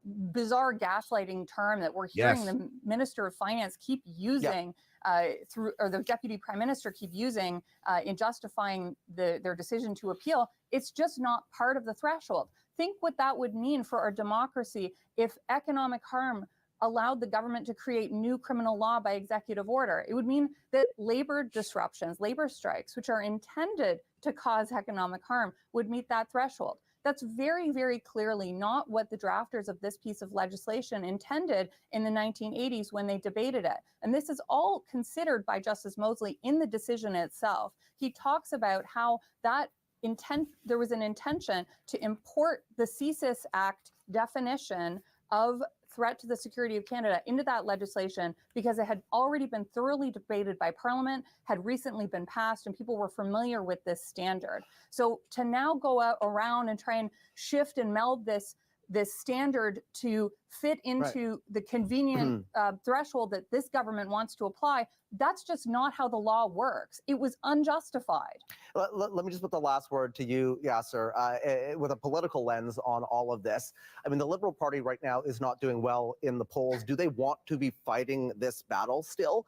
bizarre gaslighting term that we're hearing the Minister of Finance keep using or the Deputy Prime Minister keep using in justifying their decision to appeal, it's just not part of the threshold. Think what that would mean for our democracy if economic harm allowed the government to create new criminal law by executive order. It would mean that labor disruptions, labor strikes, which are intended to cause economic harm, would meet that threshold. That's very, very clearly not what the drafters of this piece of legislation intended in the 1980s when they debated it. And this is all considered by Justice Mosley in the decision itself. He talks about how there was an intention to import the CSIS Act definition of threat to the security of Canada into that legislation because it had already been thoroughly debated by Parliament, had recently been passed, and people were familiar with this standard. So to now go out around and try and shift and meld this standard to fit into the convenient threshold that this government wants to apply, that's just not how the law works. It was unjustified. Let me just put the last word to you, Yasser, with a political lens on all of this. I mean, the Liberal Party right now is not doing well in the polls. Do they want to be fighting this battle still?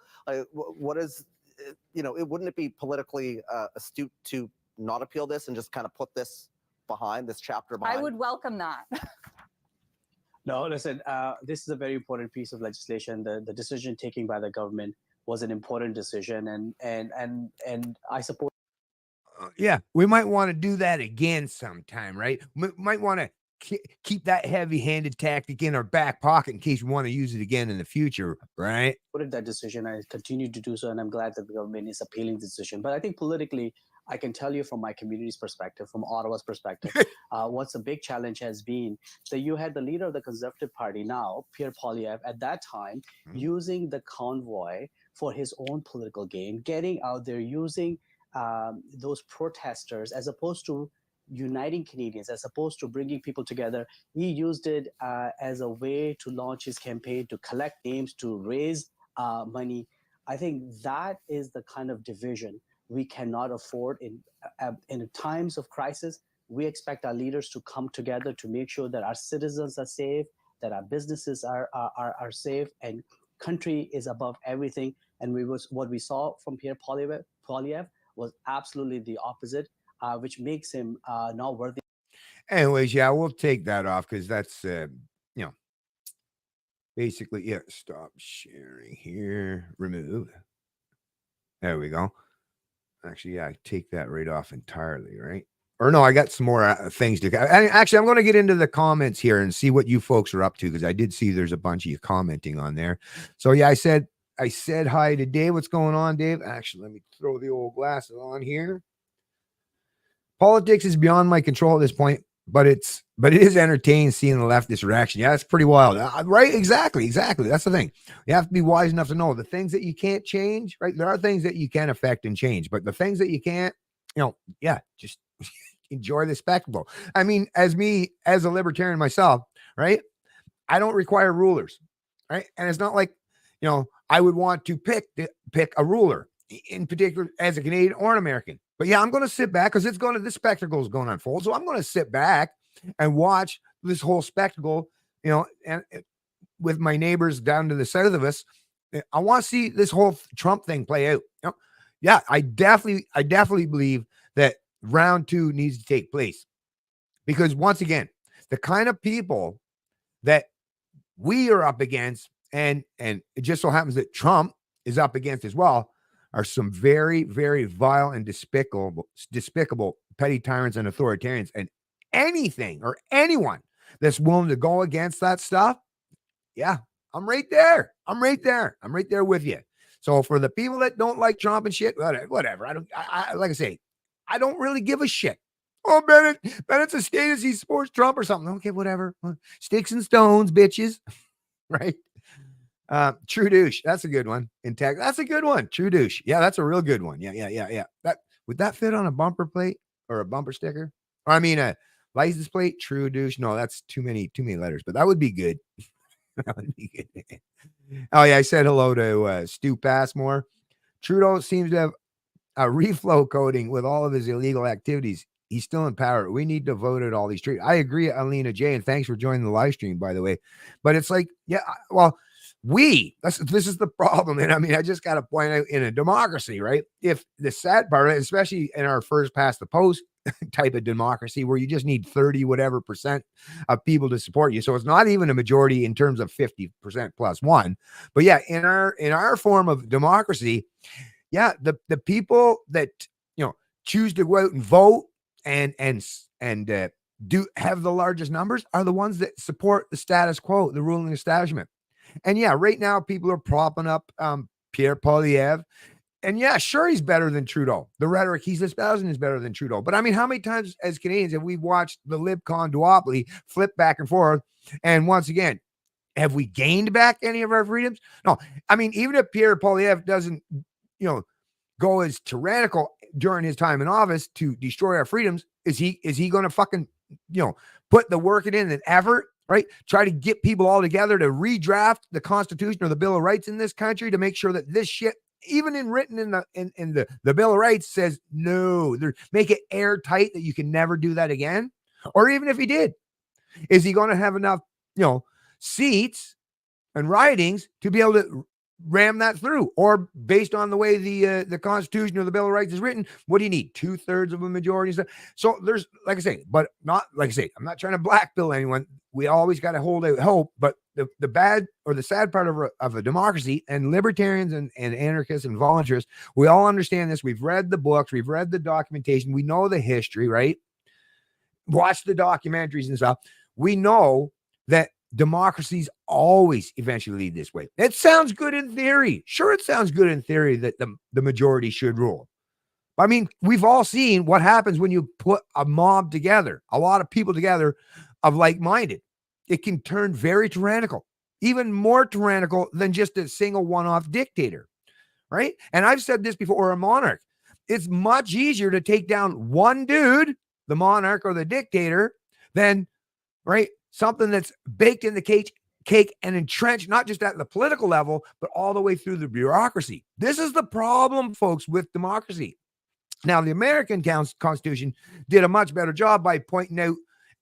Wouldn't it be politically astute to not appeal this and just kind of put this chapter behind? I would welcome that. No, listen, this is a very important piece of legislation. The decision taken by the government was an important decision, and I support. We might want to do that again sometime, right? We might want to keep that heavy-handed tactic in our back pocket in case we want to use it again in the future, right? Supported that decision. I continue to do so, and I'm glad that the government is appealing the decision. But I think politically, I can tell you from my community's perspective, from Ottawa's perspective, what's a big challenge has been that you had the leader of the Conservative Party now, Pierre Poilievre, at that time, using the convoy for his own political gain, getting out there, using those protesters as opposed to uniting Canadians, as opposed to bringing people together. He used it as a way to launch his campaign, to collect names, to raise money. I think that is the kind of division we cannot afford in times of crisis. We expect our leaders to come together to make sure that our citizens are safe, that our businesses are safe, and country is above everything. And what we saw from Pierre Poilievre was absolutely the opposite, which makes him not worthy. Anyways, we'll take that off because that's, basically, stop sharing here, remove. There we go. Actually, I take that right off entirely, right? Or no, I got some more things to. Actually, I'm going to get into the comments here and see what you folks are up to because I did see there's a bunch of you commenting on there. So I said hi to Dave. What's going on, Dave? Actually, let me throw the old glasses on here. Politics is beyond my control at this point, but it is entertaining seeing the leftist reaction. Yeah, it's pretty wild, right? Exactly. That's the thing. You have to be wise enough to know the things that you can't change. Right? There are things that you can affect and change, but the things that you can't, just enjoy the spectacle. I mean, as a libertarian myself, right? I don't require rulers, right? And it's not like I would want to pick a ruler. in particular as a Canadian or an American. But yeah, I'm going to sit back because this spectacle is going to unfold. So I'm going to sit back and watch this whole spectacle, and with my neighbors down to the south of us. I want to see this whole Trump thing play out. Yeah, I definitely believe that round 2 needs to take place, because once again, the kind of people that we are up against, and it just so happens that Trump is up against as well, are some very, very vile and despicable petty tyrants and authoritarians. And anything or anyone that's willing to go against that stuff, yeah, I'm right there. I'm right there with you. So for the people that don't like Trump and shit, whatever. I like I say, I don't really give a shit. Oh, Bennett's a status he supports Trump or something. Okay, whatever. Sticks and stones, bitches. Right? True douche. That's a good one. In tech. That's a good one. True douche. Yeah, that's a real good one. Yeah. Would that fit on a bumper plate or a bumper sticker? Or I mean a license plate? True douche. No, that's too many letters, but that would be good. That would be good. Oh yeah, I said hello to Stu Passmore. Trudeau seems to have a reflow coding with all of his illegal activities. He's still in power. We need to vote at all these treaties. I agree, Alina J, and thanks for joining the live stream, by the way. But it's like, yeah, well, this is the problem. And I mean, I just got to point out, in a democracy, right? If the sad part, especially in our first past the post type of democracy, where you just need 30 whatever percent of people to support you. So it's not even a majority in terms of 50% plus one. But yeah, in our form of democracy, yeah, the people that choose to go out and vote and do have the largest numbers are the ones that support the status quo, the ruling establishment. And yeah, right now people are propping up Pierre Poilievre. And yeah, sure, he's better than Trudeau. The rhetoric he's espousing is better than Trudeau. But I mean, how many times as Canadians have we watched the LibCon duopoly flip back and forth? And once again, have we gained back any of our freedoms? No. I mean, even if Pierre Poilievre doesn't, go as tyrannical during his time in office to destroy our freedoms, is he going to fucking, put the work in and effort, right? Try to get people all together to redraft the Constitution or the Bill of Rights in this country to make sure that this shit, even written in the Bill of Rights, says no, make it airtight that you can never do that again. Or even if he did, is he going to have enough, seats and ridings to be able to ram that through? Or based on the way the Constitution or the Bill of Rights is written, what do you need? 2/3 of a majority. So there's, like I say, but not like I say, I'm not trying to blackbill anyone. We always got to hold out hope. But the bad or the sad part of a democracy, and libertarians and anarchists and volunteers, we all understand this. We've read the books, we've read the documentation, we know the history, right? Watch the documentaries and stuff. We know that democracies always eventually lead this way. It sounds good in theory. Sure, it sounds good in theory that the majority should rule. I mean, we've all seen what happens when you put a mob together, a lot of people together of like-minded. It can turn very tyrannical, even more tyrannical than just a single one-off dictator, right? And I've said this before, or a monarch. It's much easier to take down one dude, the monarch or the dictator, than, right, something that's baked in the cake and entrenched, not just at the political level, but all the way through the bureaucracy. This is the problem, folks, with democracy. Now, the American Constitution did a much better job by pointing out,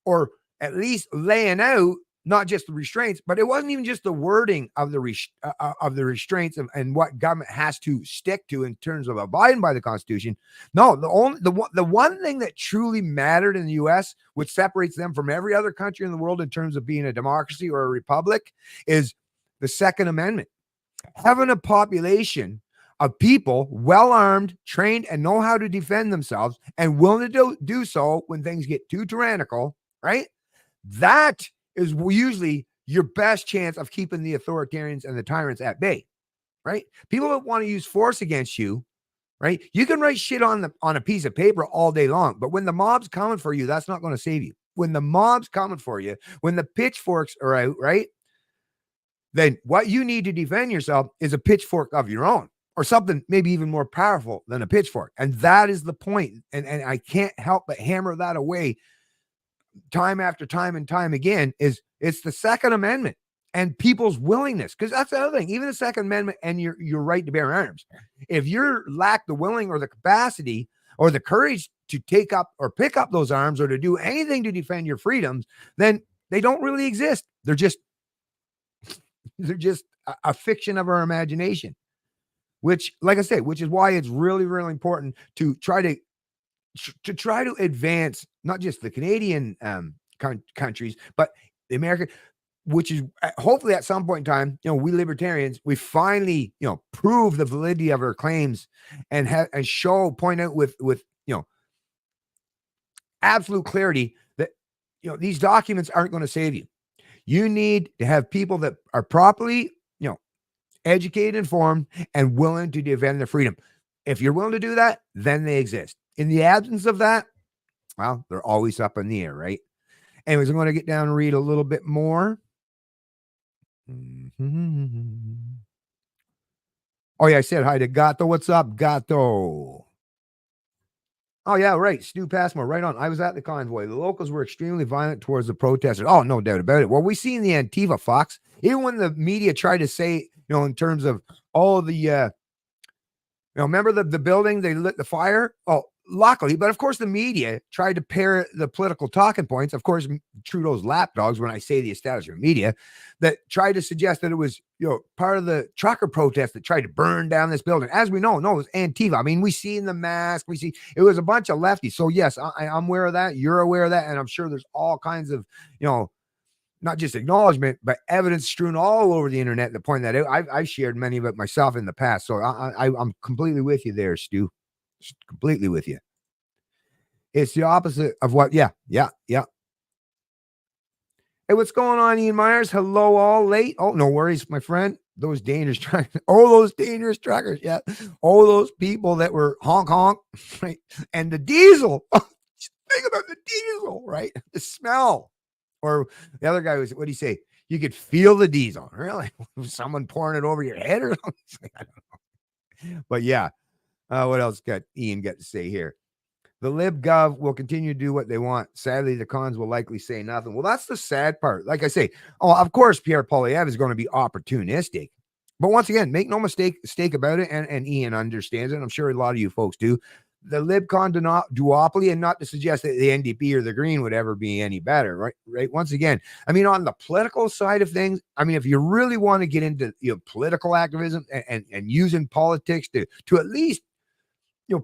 or at least laying out, not just the restraints, but it wasn't even just the wording of the restraints and what government has to stick to in terms of abiding by the Constitution. No, the one thing that truly mattered in the U.S., which separates them from every other country in the world in terms of being a democracy or a republic, is the Second Amendment. Having a population of people well-armed, trained, and know how to defend themselves and willing to do so when things get too tyrannical, right? That is usually your best chance of keeping the authoritarians and the tyrants at bay, right? People that want to use force against you, right? You can write shit on a piece of paper all day long, but when the mob's coming for you, that's not going to save you. When the mob's coming for you, when the pitchforks are out, right? Then what you need to defend yourself is a pitchfork of your own, or something maybe even more powerful than a pitchfork. And that is the point. And I can't help but hammer that away time after time and time again. It's the Second Amendment. and people's willingness. Because that's the other thing. Even the Second Amendment and your right to bear arms. If you lack the willing or the capacity or the courage to take up or pick up those arms or to do anything to defend your freedoms, then they don't really exist. They're just a fiction of our imagination. Which, like I say, which is why it's really, really important to try to advance not just the Canadian countries, but the American, which is hopefully at some point in time, we libertarians, we finally, prove the validity of our claims and point out with absolute clarity that, these documents aren't going to save you. You need to have people that are properly, educated, informed, and willing to defend their freedom. If you're willing to do that, then they exist. In the absence of that, well, they're always up in the air, right? Anyways, I'm going to get down and read a little bit more. Oh, yeah, I said hi to Gato. What's up, Gato? Oh, yeah, right. Stu Passmore, right on. I was at the convoy. The locals were extremely violent towards the protesters. Oh, no doubt about it. Well, we see in the Antifa, Fox, even when the media tried to say, in terms of all the, remember the building, they lit the fire? Oh, luckily, but of course the media tried to pair the political talking points. Of course, Trudeau's lapdogs, when I say the establishment media, that tried to suggest that it was, part of the trucker protest that tried to burn down this building. As we know, no, it was Antifa. I mean, we see in the mask, we see it was a bunch of lefties. So yes, I'm aware of that. You're aware of that. And I'm sure there's all kinds of, not just acknowledgement, but evidence strewn all over the internet that point that out. I've shared many of it myself in the past. So I'm completely with you there, Stu. Completely with you. It's the opposite of what, yeah. Hey, what's going on, Ian Myers? Hello, all late. Oh, no worries, my friend. Those dangerous truckers. Oh, those dangerous truckers. Yeah. Oh, those people that were honk, right? And the diesel. Think about the diesel, right? The smell. Or the other guy was, what did he say? You could feel the diesel. Really? Someone pouring it over your head or something? I don't know. But yeah. What else Ian got to say here? The Lib Gov will continue to do what they want. Sadly, the cons will likely say nothing. Well, that's the sad part. Like I say, of course, Pierre Poilievre is going to be opportunistic. But once again, make no mistake about it, and Ian understands it. I'm sure a lot of you folks do. The LibCon duopoly, and not to suggest that the NDP or the Green would ever be any better, right? Once again, I mean, on the political side of things, I mean, if you really want to get into political activism and using politics to at least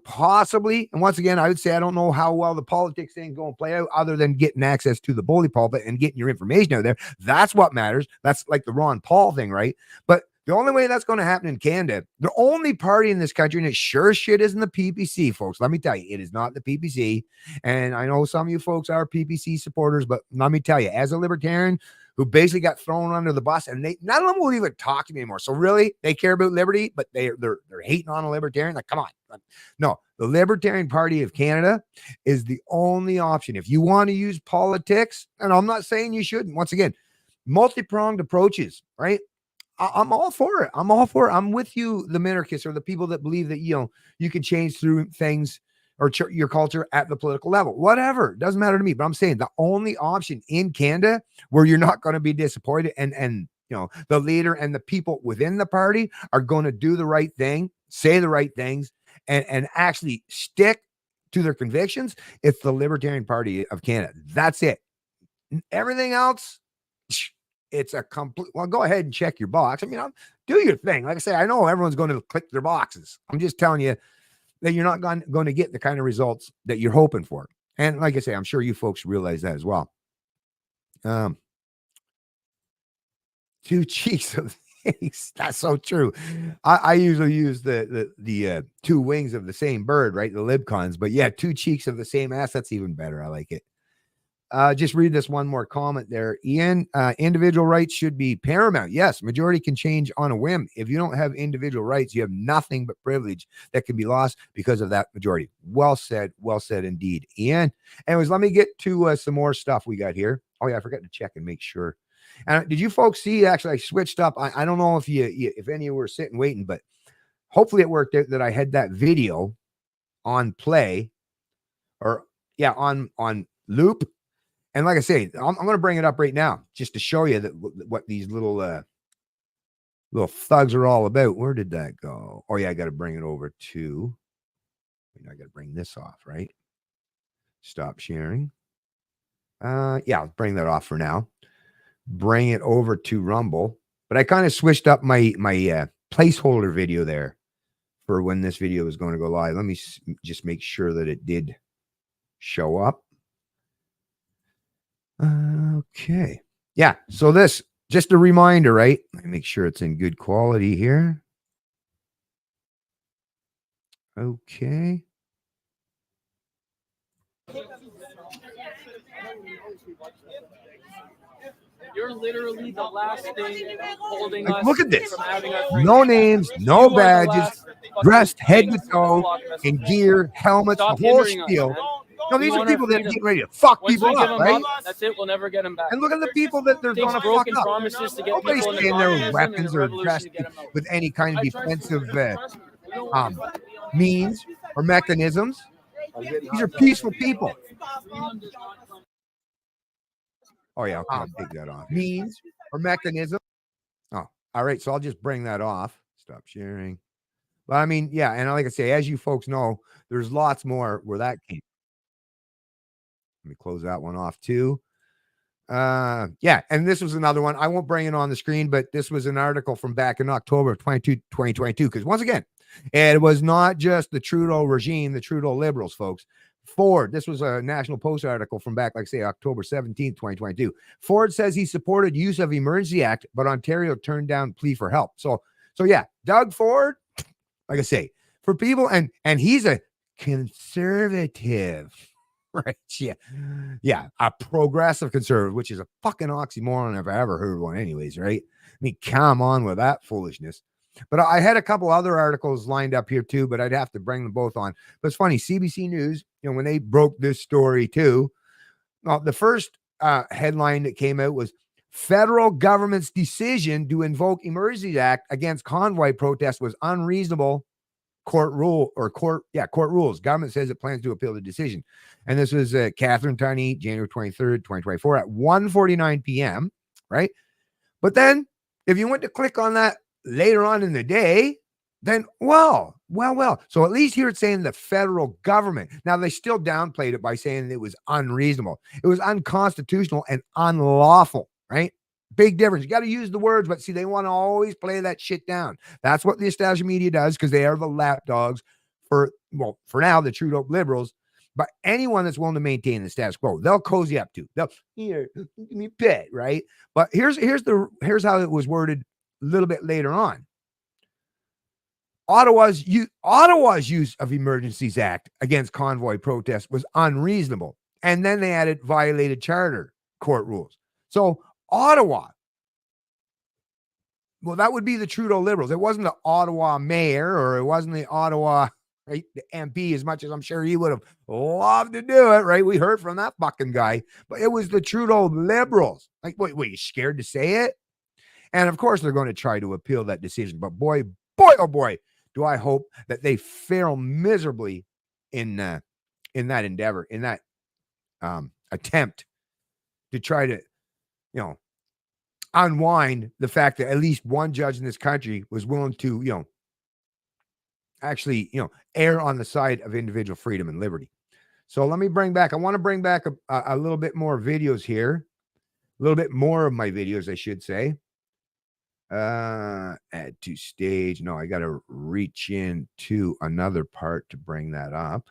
possibly, and once again, I would say I don't know how well the politics thing is going to play out other than getting access to the bully pulpit and getting your information out there. That's what matters. That's like the Ron Paul thing, right? But the only way that's going to happen in Canada, the only party in this country, and it sure shit isn't the PPC, folks. Let me tell you, it is not the PPC. And I know some of you folks are PPC supporters, but let me tell you, as a libertarian who basically got thrown under the bus, and none of them will even talk to me anymore. So really, they care about liberty, but they're hating on a libertarian. Like, come on. No, the Libertarian Party of Canada is the only option. If you want to use politics, and I'm not saying you shouldn't, once again, multi-pronged approaches, right? I'm all for it. I'm with you, the minarchists, or the people that believe that, you can change through things or your culture at the political level. Whatever. Doesn't matter to me. But I'm saying the only option in Canada where you're not going to be disappointed and the leader and the people within the party are going to do the right thing, say the right things, and actually stick to their convictions, it's the Libertarian Party of Canada. That's it. Everything else, it's a complete, well, go ahead and check your box. I mean, do your thing. Like I say, I know everyone's going to click their boxes. I'm just telling you that you're not going to get the kind of results that you're hoping for. And like I say, I'm sure you folks realize that as well. Two cheeks of the face. That's so true. I usually use the two wings of the same bird, right? The libcons, but yeah, two cheeks of the same ass. That's even better. I like it. Just read this one more comment there. Ian, individual rights should be paramount. Yes, majority can change on a whim. If you don't have individual rights, you have nothing but privilege that can be lost because of that majority. Well said indeed, Ian. Anyways, let me get to some more stuff we got here. Oh yeah, I forgot to check and make sure. And did you folks see, actually, I switched up. I don't know if if any of you were sitting waiting, but hopefully it worked out that I had that video on play or on loop. And like I say, I'm going to bring it up right now just to show you that what these little thugs are all about. Where did that go? Oh yeah, I got to bring it over to. I got to bring this off, right? Stop sharing. Yeah, I'll bring that off for now. Bring it over to Rumble, but I kind of switched up my placeholder video there for when this video is going to go live. Let me just make sure that it did show up. Okay. Yeah. So this, just a reminder, right? Let me make sure it's in good quality here. Okay. You're literally the last thing holding Like, us. look at this. From having our No names, no You are the badges, last dressed head to thing toe blocking us in from gear, helmets, Stop the whole hindering us, spiel. man. No, We these are want our people that are freedom. getting ready to fuck Once people we give up, them right? up, that's it. We'll never get them back. And look at the people that they're It takes going to fuck broken up. promises to get Nobody's people into saying they're communism and weapons a or revolution dressed to get them out. with any kind of I trust defensive you. means or mechanisms. These are peaceful people. Oh, yeah, okay, I'll take that off. Means or mechanism. Oh, all right. So I'll just bring that off. Stop sharing. But I mean, yeah. And like I say, as you folks know, there's lots more where that came. Let me close that one off too. Yeah. And this was another one. I won't bring it on the screen, but this was an article from back in October of 2022. Because once again, it was not just the Trudeau regime, the Trudeau liberals, folks. Ford, this was a National Post article from back, like say, October 17th, 2022. Ford says he supported use of Emergency Act, but Ontario turned down plea for help. So yeah, Doug Ford, like I say, for people, and he's a conservative, right? Yeah, a progressive conservative, which is a fucking oxymoron if I ever heard one anyways, right? I mean, come on with that foolishness. But I had a couple other articles lined up here too, but I'd have to bring them both on. But it's funny, CBC News, when they broke this story too, well, the first headline that came out was federal government's decision to invoke Emergencies Act against convoy protests was unreasonable. Court rules. Government says it plans to appeal the decision. And this was Catherine Tiny, January 23rd, 2024 at 1:49 p.m., right? But then if you went to click on that later on in the day, then well. So at least here it's saying the federal government. Now they still downplayed it by saying it was unreasonable. It was unconstitutional and unlawful, right? Big difference. You got to use the words, but see, they want to always play that shit down. That's what the establishment media does because they are the lapdogs for now, the Trudeau liberals. But anyone that's willing to maintain the status quo, they'll cozy up to. They'll give me pet, right? But here's how it was worded a little bit later on. Ottawa's use of Emergencies Act against convoy protests was unreasonable. And then they added violated charter court rules. So Ottawa, well, that would be the Trudeau liberals. It wasn't the Ottawa mayor or it wasn't the Ottawa, right, the MP, as much as I'm sure he would have loved to do it, right? We heard from that fucking guy. But it was the Trudeau liberals. Like, wait, you scared to say it? And of course, they're going to try to appeal that decision. But boy, oh boy, do I hope that they fail miserably in that endeavor, in that attempt to try to, unwind the fact that at least one judge in this country was willing to, actually, err on the side of individual freedom and liberty. So I want to bring back a little bit more videos here, a little bit more of my videos, I should say. Add to stage. No, I got to reach into another part to bring that up.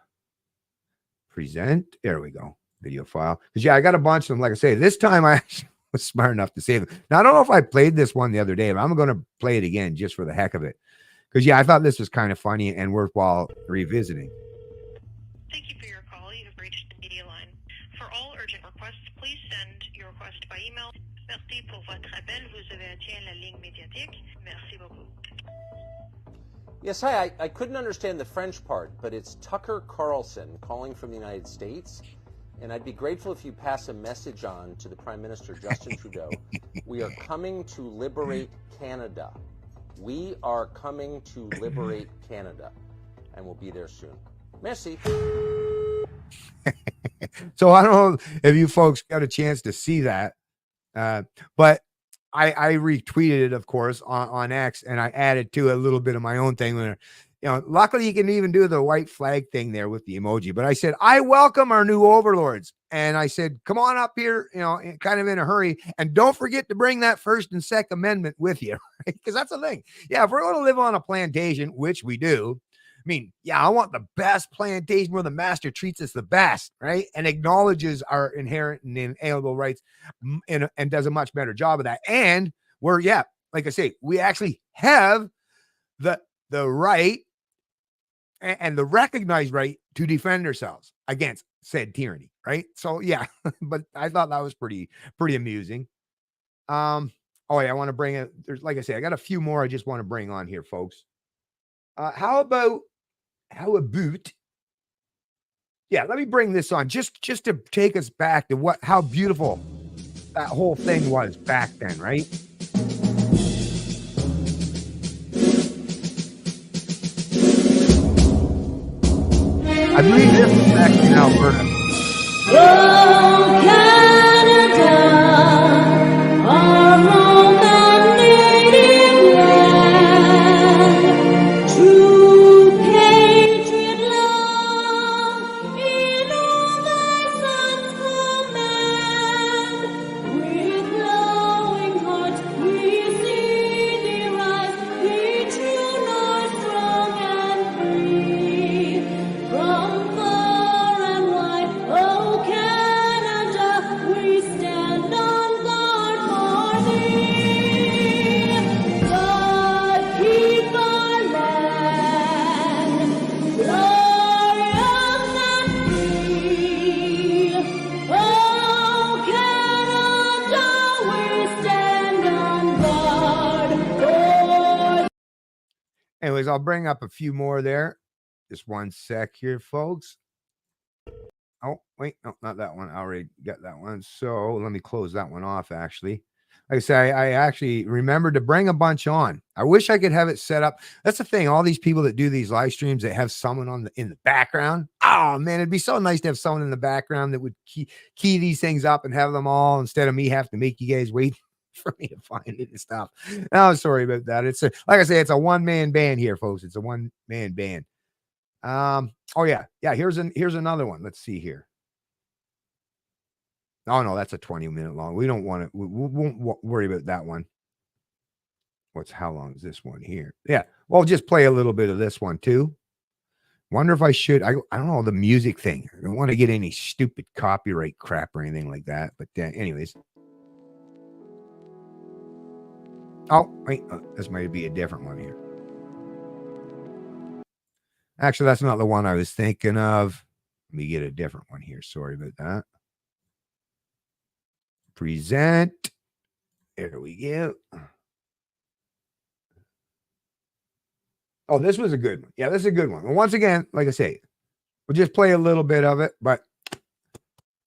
Present. There we go. Video file. Because I got a bunch of them. Like I say, this time I actually was smart enough to save them. Now I don't know if I played this one the other day, but I'm going to play it again just for the heck of it. Because I thought this was kind of funny and worthwhile revisiting. Thank you for your call. You have reached the media line. For all urgent requests, please send your request by email. Merci pour votre appel. Vous avez atteint la ligne médiatique. Merci beaucoup. Yes, hi. I couldn't understand the French part, but it's Tucker Carlson calling from the United States. And I'd be grateful if you pass a message on to the Prime Minister, Justin Trudeau. We are coming to liberate Canada. We are coming to liberate Canada. And we'll be there soon. Merci. So I don't know if you folks got a chance to see that, but I retweeted it, of course, on X, and I added to it a little bit of my own thing. Where, luckily you can even do the white flag thing there with the emoji. But I said, I welcome our new overlords, and I said, come on up here, kind of in a hurry, and don't forget to bring that First and Second Amendment with you, right? Because that's the thing. Yeah, if we're going to live on a plantation, which we do. I mean, yeah, I want the best plantation where the master treats us the best, right? And acknowledges our inherent and inalienable rights and does a much better job of that. And we're, yeah, like I say, we actually have the right and the recognized right to defend ourselves against said tyranny, right? So, yeah, but I thought that was pretty amusing. Oh, yeah, I want to bring it. There's, like I say, I got a few more I just want to bring on here, folks. How about, yeah, let me bring this on just to take us back to how beautiful that whole thing was back then, right? I believe this was back in Alberta. Oh, Canada, our home and native land, true patriot love in all thy sons command. With glowing hearts we see thee rise, be true north, strong and free. From far and wide, oh Canada, we stand on guard for thee. God keep our land glorious and free. Oh Canada, we stand on guard for. Anyways, I'll bring up a few more there. Just one sec here, folks. Oh, wait, no, not that one. I already got that one. So let me close that one off, actually. Like I say, I actually remembered to bring a bunch on. I wish I could have it set up. That's the thing. All these people that do these live streams, they have someone in the background. Oh, man, it'd be so nice to have someone in the background that would key these things up and have them all instead of me have to make you guys wait for me to find it and stuff. No, sorry about that. It's like I say, it's a one-man band here, folks. It's a one-man band. Oh yeah. Here's another one. Let's see here. Oh no, that's a 20-minute long. We don't want to. We won't worry about that one. How long is this one here? Yeah. Well, just play a little bit of this one too. Wonder if I should. I don't know the music thing. I don't want to get any stupid copyright crap or anything like that. But anyways. Oh wait, this might be a different one here. Actually, that's not the one I was thinking of. Let me get a different one here. Sorry about that. Present. There we go. Oh, this was a good one. Yeah, this is a good one. And once again, like I say, we'll just play a little bit of it, but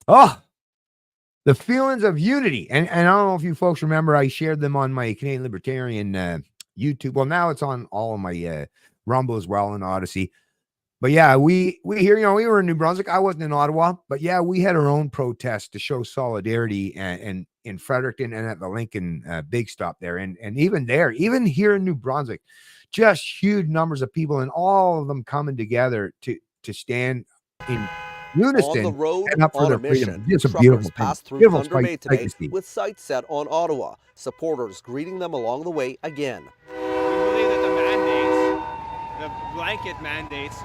the feelings of unity. And I don't know if you folks remember, I shared them on my Canadian Libertarian YouTube. Well, now it's on all of my Rumble as well and Odyssey. But yeah, we here, we were in New Brunswick. I wasn't in Ottawa, but yeah, we had our own protest to show solidarity and in Fredericton and at the Lincoln Big Stop there. And even there, even here in New Brunswick, just huge numbers of people and all of them coming together to stand in unison on the road, and up for on their a mission. freedom. It's a Truckers beautiful passed thing. through Beautiful Thunder Bay sight today to see. with sights set on Ottawa. Supporters greeting them along the way again. We believe that the mandates, the blanket mandates,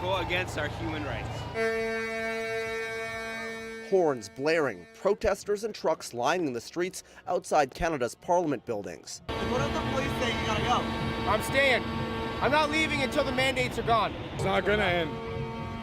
go against our human rights. Horns blaring, protesters and trucks lining the streets outside Canada's Parliament buildings. What if the police say you gotta go? I'm staying. I'm not leaving until the mandates are gone. It's not gonna end.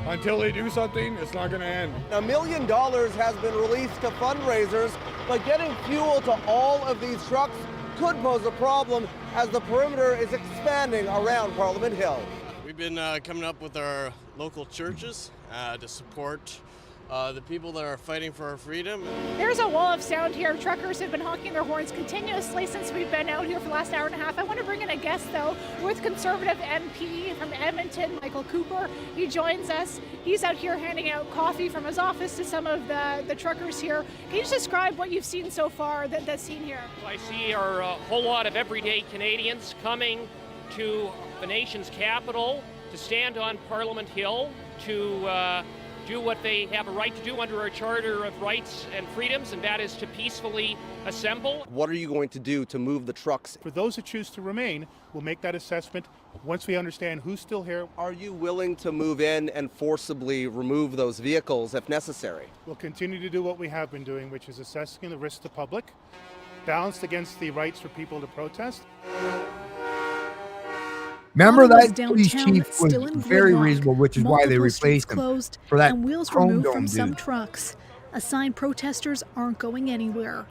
Until they do something, it's not gonna end. $1 million has been released to fundraisers, but getting fuel to all of these trucks could pose a problem as the perimeter is expanding around Parliament Hill. We've been coming up with our local churches to support the people that are fighting for our freedom. There's a wall of sound here. Truckers have been honking their horns continuously since we've been out here for the last hour and a half. I want to bring in a guest, though, with Conservative MP from Edmonton, Michael Cooper. He joins us. He's out here handing out coffee from his office to some of the truckers here. Can you just describe what you've seen so far that's seen here? What I see are a whole lot of everyday Canadians coming to the nation's capital to stand on Parliament Hill to do what they have a right to do under our Charter of Rights and Freedoms, and that is to peacefully assemble. What are you going to do to move the trucks? For those who choose to remain, we'll make that assessment once we understand who's still here. Are you willing to move in and forcibly remove those vehicles if necessary? We'll continue to do what we have been doing, which is assessing the risk to the public, balanced against the rights for people to protest. Remember Ottawa's that police downtown chief was still in very gridlock. reasonable, which is why they Multiple streets replaced him closed for that and wheels chrome removed dome from some dude. trucks. A sign protesters aren't going anywhere.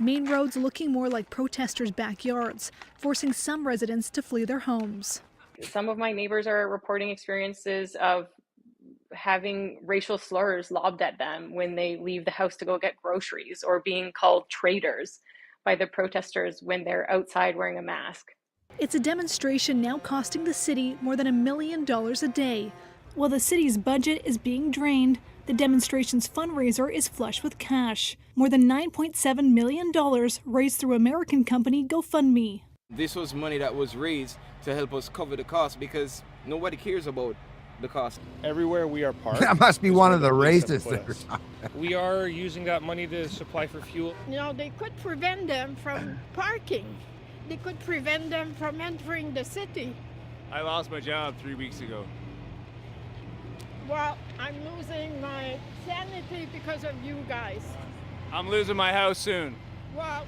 Main roads looking more like protesters' backyards, forcing some residents to flee their homes. Some of my neighbors are reporting experiences of having racial slurs lobbed at them when they leave the house to go get groceries, or being called traitors by the protesters when they're outside wearing a mask. It's a demonstration now costing the city more than $1 million a day. While the city's budget is being drained, the demonstration's fundraiser is flush with cash. More than $9.7 million raised through American company GoFundMe. This was money that was raised to help us cover the cost, because nobody cares about the cost. Everywhere we are parked. That must be one of the police have racists. put that us. are- We are using that money to supply for fuel. You know, they could prevent them from parking. They could prevent them from entering the city. I lost my job 3 weeks ago. Well, I'm losing my sanity because of you guys. I'm losing my house soon. Well,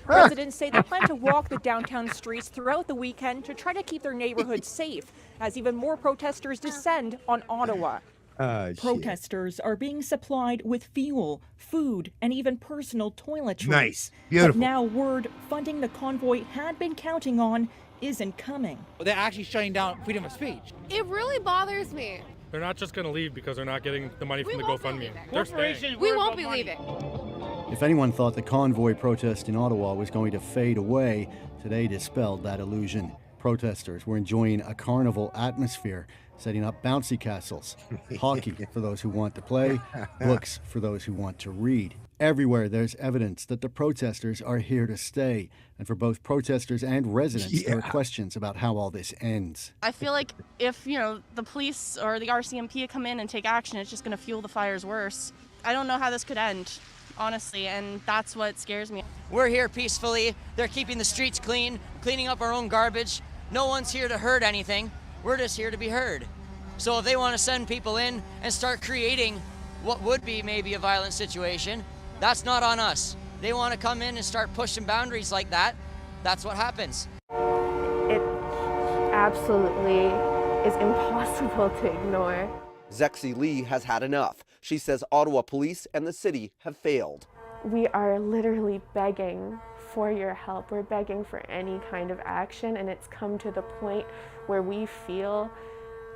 Residents say they plan to walk the downtown streets throughout the weekend to try to keep their neighborhoods safe as even more protesters descend on Ottawa. Protesters are being supplied with fuel, food, and even personal toiletries. Nice. Beautiful. But now word funding the convoy had been counting on isn't coming. They're actually shutting down freedom of speech. It really bothers me. They're not just going to leave because they're not getting the money from the GoFundMe. They're staying. We won't be leaving. If anyone thought the convoy protest in Ottawa was going to fade away, today dispelled that illusion. Protesters were enjoying a carnival atmosphere, setting up bouncy castles, hockey for those who want to play, books for those who want to read. Everywhere there's evidence that the protesters are here to stay. And for both protesters and residents, there are questions about how all this ends. I feel like if, the police or the RCMP come in and take action, it's just going to fuel the fires worse. I don't know how this could end, honestly, and that's what scares me. We're here peacefully. They're keeping the streets clean, cleaning up our own garbage. No one's here to hurt anything. We're just here to be heard. So if they want to send people in and start creating what would be maybe a violent situation, that's not on us. They want to come in and start pushing boundaries like that. That's what happens. It absolutely is impossible to ignore. Zexi Lee has had enough. She says Ottawa police and the city have failed. We are literally begging for your help. We're begging for any kind of action, and it's come to the point where we feel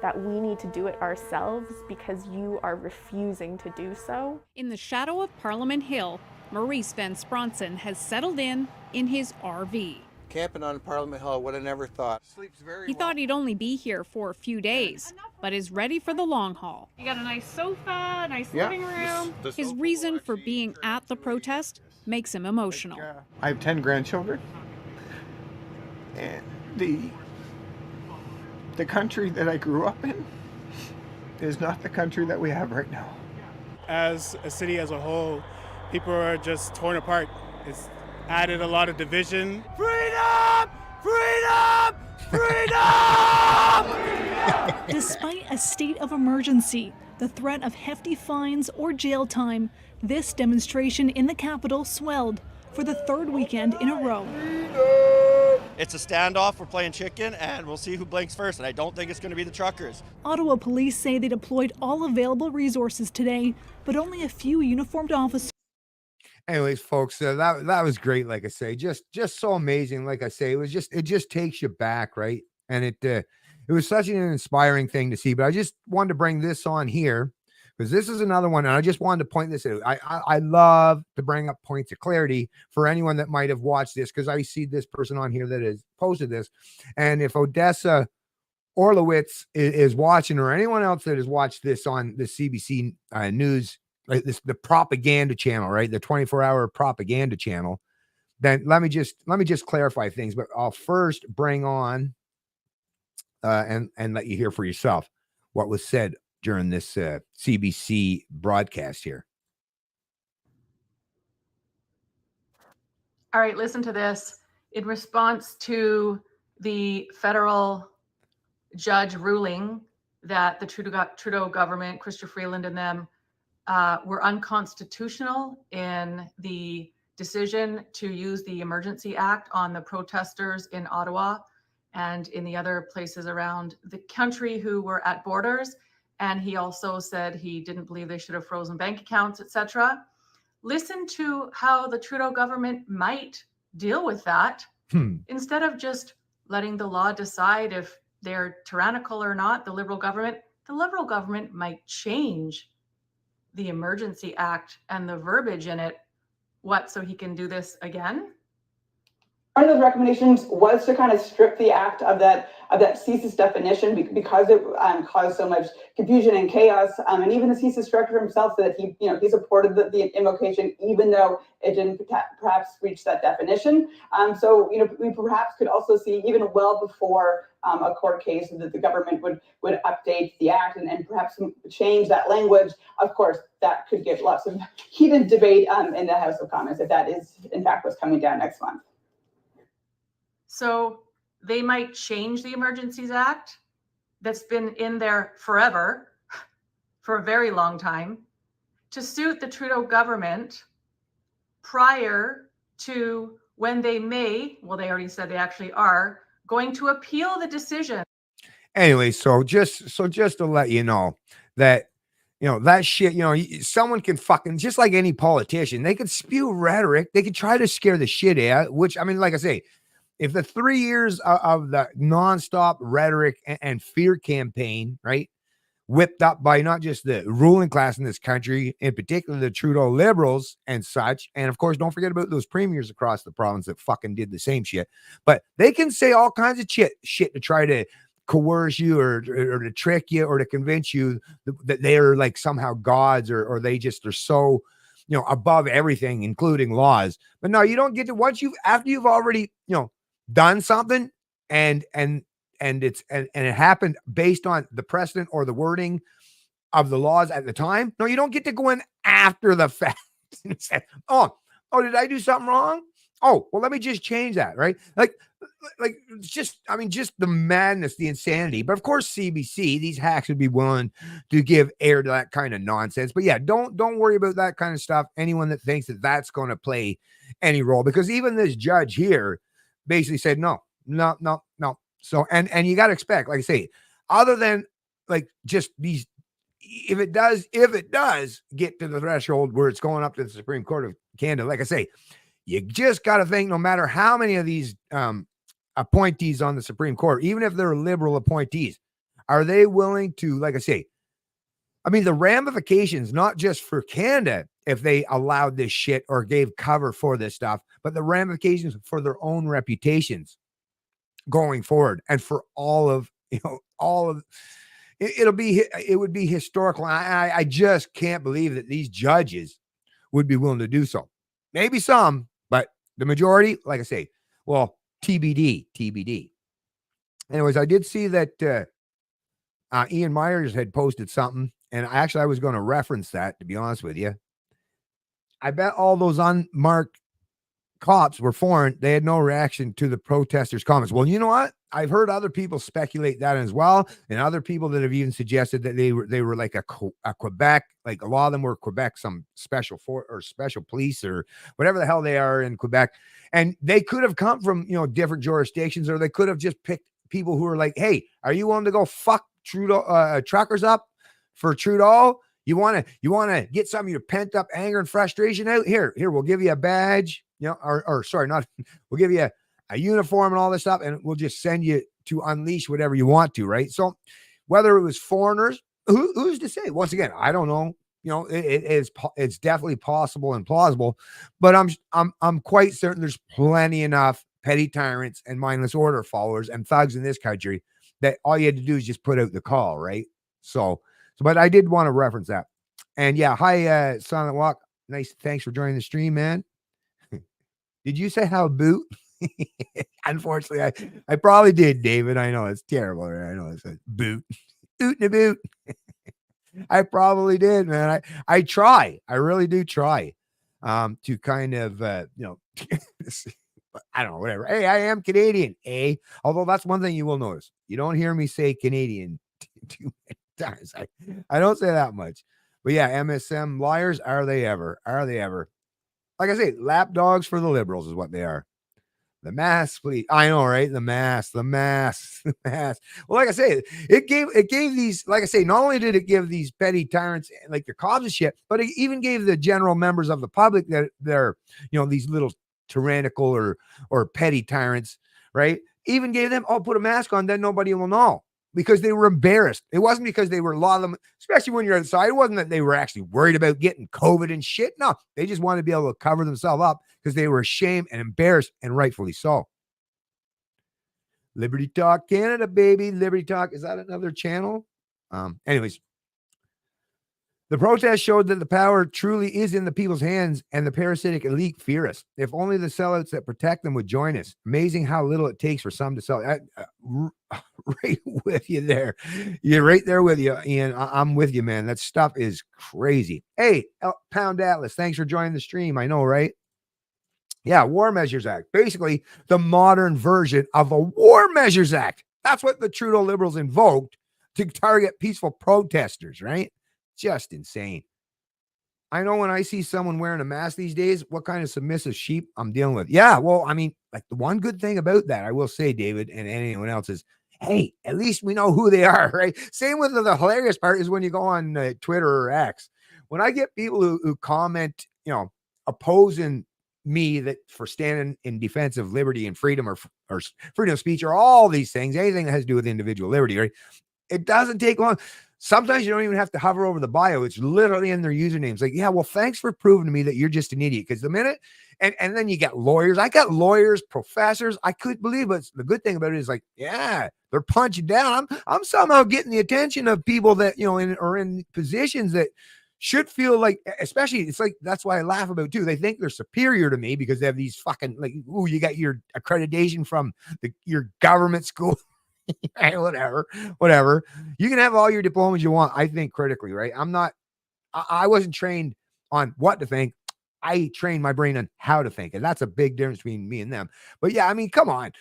that we need to do it ourselves because you are refusing to do so. In the shadow of Parliament Hill, Maurice Van Spronson has settled in his RV. Camping on Parliament Hill, would have never thought. He thought he'd only be here for a few days, but is ready for the long haul. You got a nice sofa, nice living room. His reason for being at the protest makes him emotional. I have 10 grandchildren, and the country that I grew up in is not the country that we have right now. As a city as a whole, people are just torn apart. It's added a lot of division. Freedom! Freedom! Freedom! Despite a state of emergency, the threat of hefty fines or jail time, this demonstration in the capital swelled for the third weekend in a row. It's a standoff, we're playing chicken, and we'll see who blinks first, and I don't think it's going to be the truckers. Ottawa police say they deployed all available resources today, but only a few uniformed officers. Anyways, folks, that was great. Like I say, just so amazing. Like I say, it just takes you back, right? And it was such an inspiring thing to see. But I just wanted to bring this on here because this is another one, and I just wanted to point this out. I love to bring up points of clarity for anyone that might have watched this, because I see this person on here that has posted this, and if Odessa Orlowitz is watching, or anyone else that has watched this on the CBC News, like this, the propaganda channel, right, the 24-hour propaganda channel, then let me just clarify things. But I'll first bring on and let you hear for yourself what was said during this CBC broadcast here. All right, listen to this. In response to the federal judge ruling that the Trudeau government, Chrystia Freeland and them, were unconstitutional in the decision to use the Emergency Act on the protesters in Ottawa and in the other places around the country who were at borders. And he also said he didn't believe they should have frozen bank accounts, etc. Listen to how the Trudeau government might deal with that instead of just letting the law decide if they're tyrannical or not. The Liberal government might change the Emergency Act and the verbiage in it. What, so he can do this again? One of those recommendations was to kind of strip the act of that CSIS definition because it caused so much confusion and chaos. And even the CSIS director himself said that he supported the invocation, even though it didn't perhaps reach that definition. So we perhaps could also see, even well before a court case, that the government would update the act and perhaps change that language. Of course, that could give lots of heated debate in the House of Commons if that is in fact what's coming down next month. So they might change the Emergencies Act that's been in there forever, for a very long time, to suit the Trudeau government prior to when they may, well, they already said they actually are, going to appeal the decision. Anyway, so just to let you know that, that shit, someone can fucking, just like any politician, they could spew rhetoric. They could try to scare the shit out, which, I mean, like I say, if the 3 years of the nonstop rhetoric and fear campaign, right, whipped up by not just the ruling class in this country, in particular the Trudeau Liberals and such, and of course, don't forget about those premiers across the province that fucking did the same shit, but they can say all kinds of shit to try to coerce you or to trick you or to convince you that they are like somehow gods or they just are so, above everything, including laws. But no, you don't get to, after you've already, done something and it happened based on the precedent or the wording of the laws at the time. No, you don't get to go in after the fact and say, oh, did I do something wrong? Oh, well, let me just change that, right? Like just the madness, the insanity. But of course, CBC, these hacks would be willing to give air to that kind of nonsense. But yeah, don't worry about that kind of stuff. Anyone that thinks that that's going to play any role, because even this judge here basically said, no. So, and you got to expect, like I say, other than like just these, if it does get to the threshold where it's going up to the Supreme Court of Canada, like I say, you just got to think, no matter how many of these appointees on the Supreme Court, even if they're Liberal appointees, are they willing to, like I say, I mean, the ramifications, not just for Canada, if they allowed this shit or gave cover for this stuff, but the ramifications for their own reputations going forward and for all of it would be historical. I just can't believe that these judges would be willing to do so. Maybe some, but the majority, like I say, well, TBD. Anyways, I did see that Ian Myers had posted something, and I was going to reference that, to be honest with you. I bet all those unmarked cops were foreign. They had no reaction to the protesters' comments. Well, you know what? I've heard other people speculate that as well, and other people that have even suggested that they were like a Quebec, like a lot of them were Quebec, some special police or whatever the hell they are in Quebec, and they could have come from different jurisdictions, or they could have just picked people who are like, hey, are you willing to go fuck Trudeau truckers up for Trudeau? You want to get some of your pent up anger and frustration out? Here, we'll give you a badge, we'll give you a uniform and all this stuff, and we'll just send you to unleash whatever you want to, right? So whether it was foreigners, who's to say? Once again, I don't know. You know, it's definitely possible and plausible, but I'm quite certain there's plenty enough petty tyrants and mindless order followers and thugs in this country that all you had to do is just put out the call, right? So but I did want to reference that. And yeah, hi, Silent Walk. Nice, thanks for joining the stream, man. Did you say how boot? Unfortunately, I probably did, David. I know it's terrible. I know it's a boot. Oot and a boot. I probably did, man. I try. I really do try to kind of, I don't know, whatever. Hey, I am Canadian, eh? Although that's one thing you will notice. You don't hear me say Canadian too many times. I don't say that much. But yeah, MSM liars, are they ever? Are they ever? Like I say, lapdogs for the liberals is what they are. The mask, please. I know, right? The mask. Well, like I say, it gave these, like I say, not only did it give these petty tyrants like the cops and shit, but it even gave the general members of the public that they're, these little tyrannical or petty tyrants, right? Even gave them, put a mask on, then nobody will know. Because they were embarrassed. It wasn't because they were a lot of them, especially when you're outside. It wasn't that they were actually worried about getting COVID and shit. No, they just wanted to be able to cover themselves up because they were ashamed and embarrassed, and rightfully so. Liberty Talk Canada, baby. Liberty Talk. Is that another channel? Anyways, the protest showed that the power truly is in the people's hands, and the parasitic elite fear us. If only the sellouts that protect them would join us. Amazing how little it takes for some to sell. Right with you there. You're right there with you, Ian. I'm with you, man. That stuff is crazy. Hey, Pound Atlas, thanks for joining the stream. I know, right? Yeah, War Measures Act. Basically, the modern version of a War Measures Act. That's what the Trudeau Liberals invoked to target peaceful protesters, right? Just insane. I know when I see someone wearing a mask these days, what kind of submissive sheep I'm dealing with. Yeah, well, I mean, like the one good thing about that, I will say, David, and anyone else is, hey, at least we know who they are, right? Same with the hilarious part is when you go on Twitter or X. When I get people who comment, opposing me that for standing in defense of liberty and freedom or freedom of speech or all these things, anything that has to do with individual liberty, right? It doesn't take long. Sometimes you don't even have to hover over the bio. It's literally in their usernames. Like, yeah, well, thanks for proving to me that you're just an idiot. Because the minute, and then you get lawyers. I got lawyers, professors. I couldn't believe it. The good thing about it is like, yeah, they're punching down. I'm somehow getting the attention of people that, are in positions that should feel like, especially, it's like, that's why I laugh about too. They think they're superior to me because they have these fucking, like, ooh, you got your accreditation from your government school. Right, whatever. You can have all your diplomas you want. I think critically, right? I wasn't trained on what to think. I trained my brain on how to think. And that's a big difference between me and them. But yeah, I mean, come on.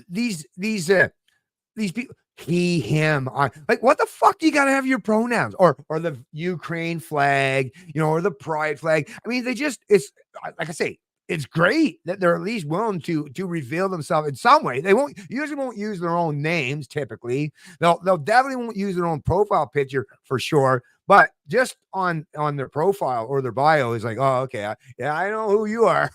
These people, he, him, like, what the fuck do you got to have your pronouns or the Ukraine flag, or the pride flag? I mean, it's like I say, it's great that they're at least willing to reveal themselves in some way. They usually won't use their own names. Typically, they'll definitely won't use their own profile picture for sure. But just on their profile or their bio is like, oh, okay, I know who you are.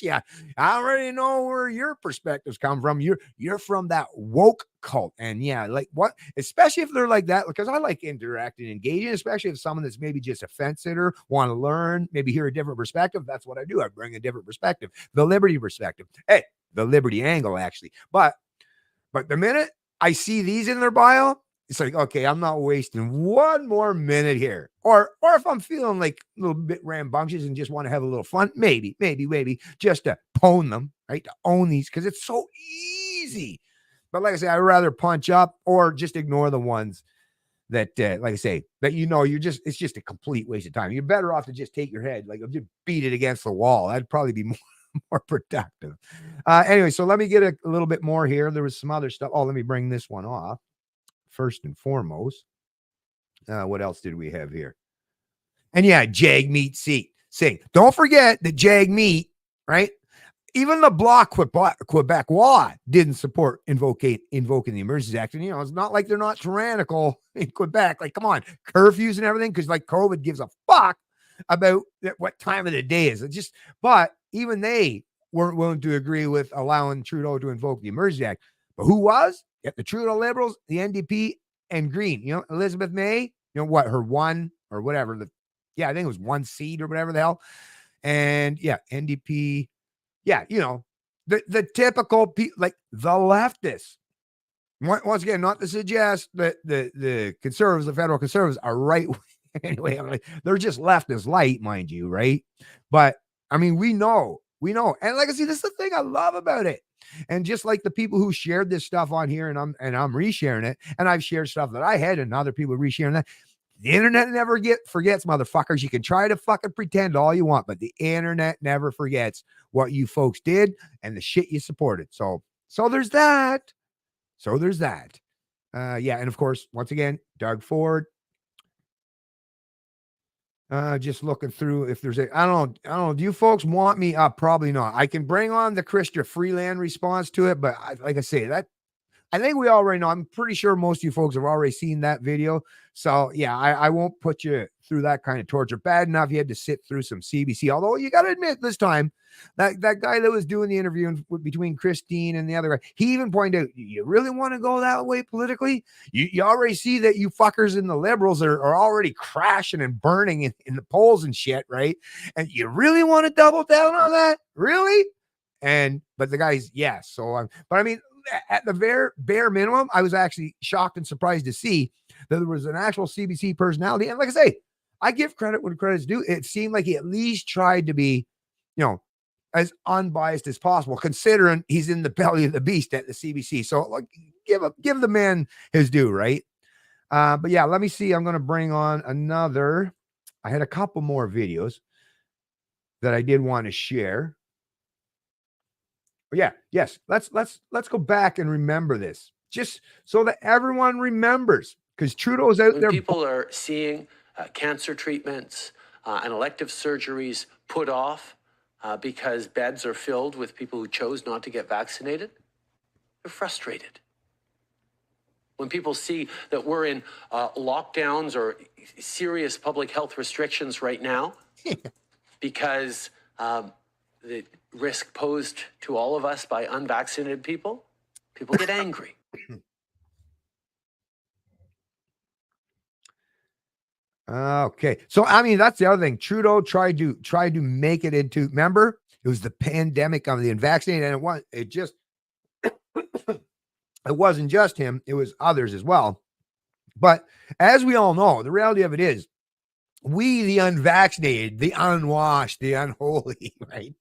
Yeah, I already know where your perspectives come from. You're from that woke cult. And yeah, like what, especially if they're like that, because I like interacting, engaging, especially if someone that's maybe just a fence sitter, want to learn, maybe hear a different perspective. That's what I do. I bring a different perspective, the liberty perspective. Hey, the liberty angle, actually. But the minute I see these in their bio, it's like, okay, I'm not wasting one more minute here. Or if I'm feeling like a little bit rambunctious and just want to have a little fun, maybe just to pwn them, right? To own these, because it's so easy. But like I say, I'd rather punch up or just ignore the ones that, like I say, that it's just a complete waste of time. You're better off to just take your head, like just beat it against the wall. That'd probably be more productive. Anyway, so let me get a little bit more here. There was some other stuff. Oh, let me bring this one off. First and foremost, what else did we have here? And yeah, Jag Meat Sing. Don't forget that Jag Meat, right? Even the Bloc Quebecois didn't support invoking the Emergencies Act. And, it's not like they're not tyrannical in Quebec. Like, come on, curfews and everything, because like COVID gives a fuck about what time of the day is. But even they weren't willing to agree with allowing Trudeau to invoke the Emergencies Act. But who was? Yeah, the Trudeau Liberals, the NDP, and Green. You know, Elizabeth May, you know what, her one or whatever, I think it was one seat or whatever the hell. And yeah, NDP, yeah, you know, the typical like the leftists. Once again, not to suggest that the conservatives, the federal conservatives, are right. Anyway, I'm like, they're just left as light, mind you, right? But I mean, we know. And like I see, this is the thing I love about it. And just like the people who shared this stuff on here, and I'm resharing it, and I've shared stuff that I had, and other people resharing that. The internet never forgets, motherfuckers. You can try to fucking pretend all you want, but the internet never forgets what you folks did and the shit you supported. So there's that. Yeah, and of course, once again, Doug Ford. Just looking through if there's I don't know. Do you folks want me? Probably not. I can bring on the Chrystia Freeland response to it, but like I say, that I think we already know. I'm pretty sure most of you folks have already seen that video. So yeah, I won't put you through that kind of torture. Bad enough you had to sit through some CBC. Although you got to admit, this time that guy that was doing the interview between Christine and the other guy, he even pointed out, you really want to go that way politically? You already see that you fuckers in the Liberals are already crashing and burning in the polls and shit, right? And you really want to double down on that? Really? But the guy's yes. So but I mean, at the bare minimum, I was actually shocked and surprised to see that there was an actual CBC personality. And like I say, I give credit when credit's due. It seemed like he at least tried to be, you know, as unbiased as possible, considering he's in the belly of the beast at the CBC. So like, give the man his due, right? But yeah, let me see. I'm going to bring on another. I had a couple more videos that I did want to share. Yeah, yes. Let's go back and remember this, just so that everyone remembers, because Trudeau's out there. People are seeing cancer treatments and elective surgeries put off because beds are filled with people who chose not to get vaccinated. They're frustrated. When people see that we're in lockdowns or serious public health restrictions right now because the risk posed to all of us by unvaccinated people get angry. Okay. So, I mean, that's the other thing. Trudeau tried to make it into, remember, it was the pandemic of the unvaccinated, and it wasn't just him, it was others as well. But as we all know, the reality of it is, we, the unvaccinated, the unwashed, the unholy, right?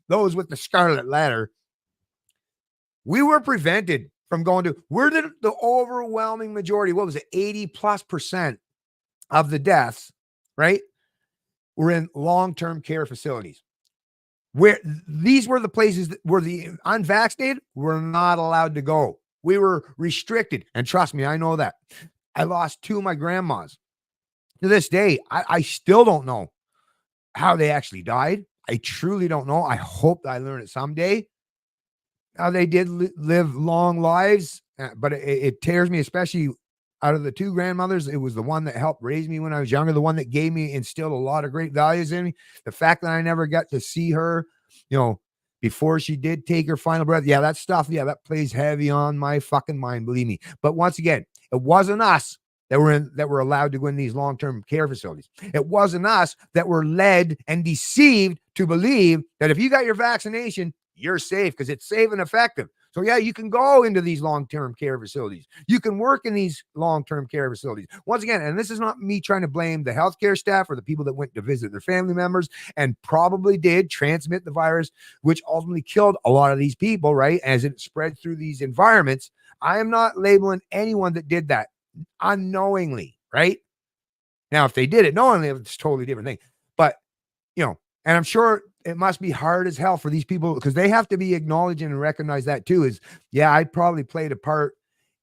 Those with the scarlet letter, we were prevented from going to, we're the overwhelming majority. What was it? 80+% of the deaths, right, were in long-term care facilities, where these were the places that were the unvaccinated were not allowed to go. We were restricted. And trust me, I know that. I lost 2 of my grandmas. To this day, I still don't know how they actually died. I truly don't know. I hope that I learn it someday. They did live long lives, but it tears me, especially out of the 2 grandmothers. It was the one that helped raise me when I was younger, the one that instilled a lot of great values in me. The fact that I never got to see her, you know, before she did take her final breath. Yeah, that stuff, that plays heavy on my fucking mind, believe me. But once again, it wasn't us that were allowed to go in these long-term care facilities. It wasn't us that were led and deceived to believe that if you got your vaccination, you're safe, because it's safe and effective. So yeah, you can go into these long-term care facilities. You can work in these long-term care facilities. Once again, and this is not me trying to blame the healthcare staff or the people that went to visit their family members and probably did transmit the virus, which ultimately killed a lot of these people, right? As it spread through these environments. I am not labeling anyone that did that unknowingly, right? Now, if they did it knowingly, it's a totally different thing. But, you know, and I'm sure it must be hard as hell for these people, because they have to be acknowledging and recognize that too, is, yeah, I probably played a part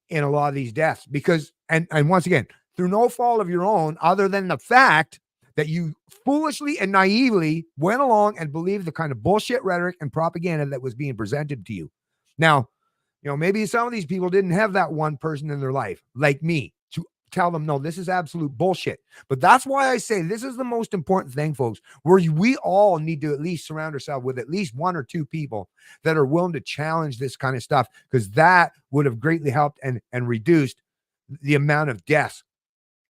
in a lot of these deaths, because, and once again, through no fault of your own, other than the fact that you foolishly and naively went along and believed the kind of bullshit rhetoric and propaganda that was being presented to you. Now, you know, maybe some of these people didn't have that one person in their life, like me, to tell them, no, this is absolute bullshit. But that's why I say this is the most important thing, folks, where we all need to at least surround ourselves with at least one or two people that are willing to challenge this kind of stuff, because that would have greatly helped and reduced the amount of deaths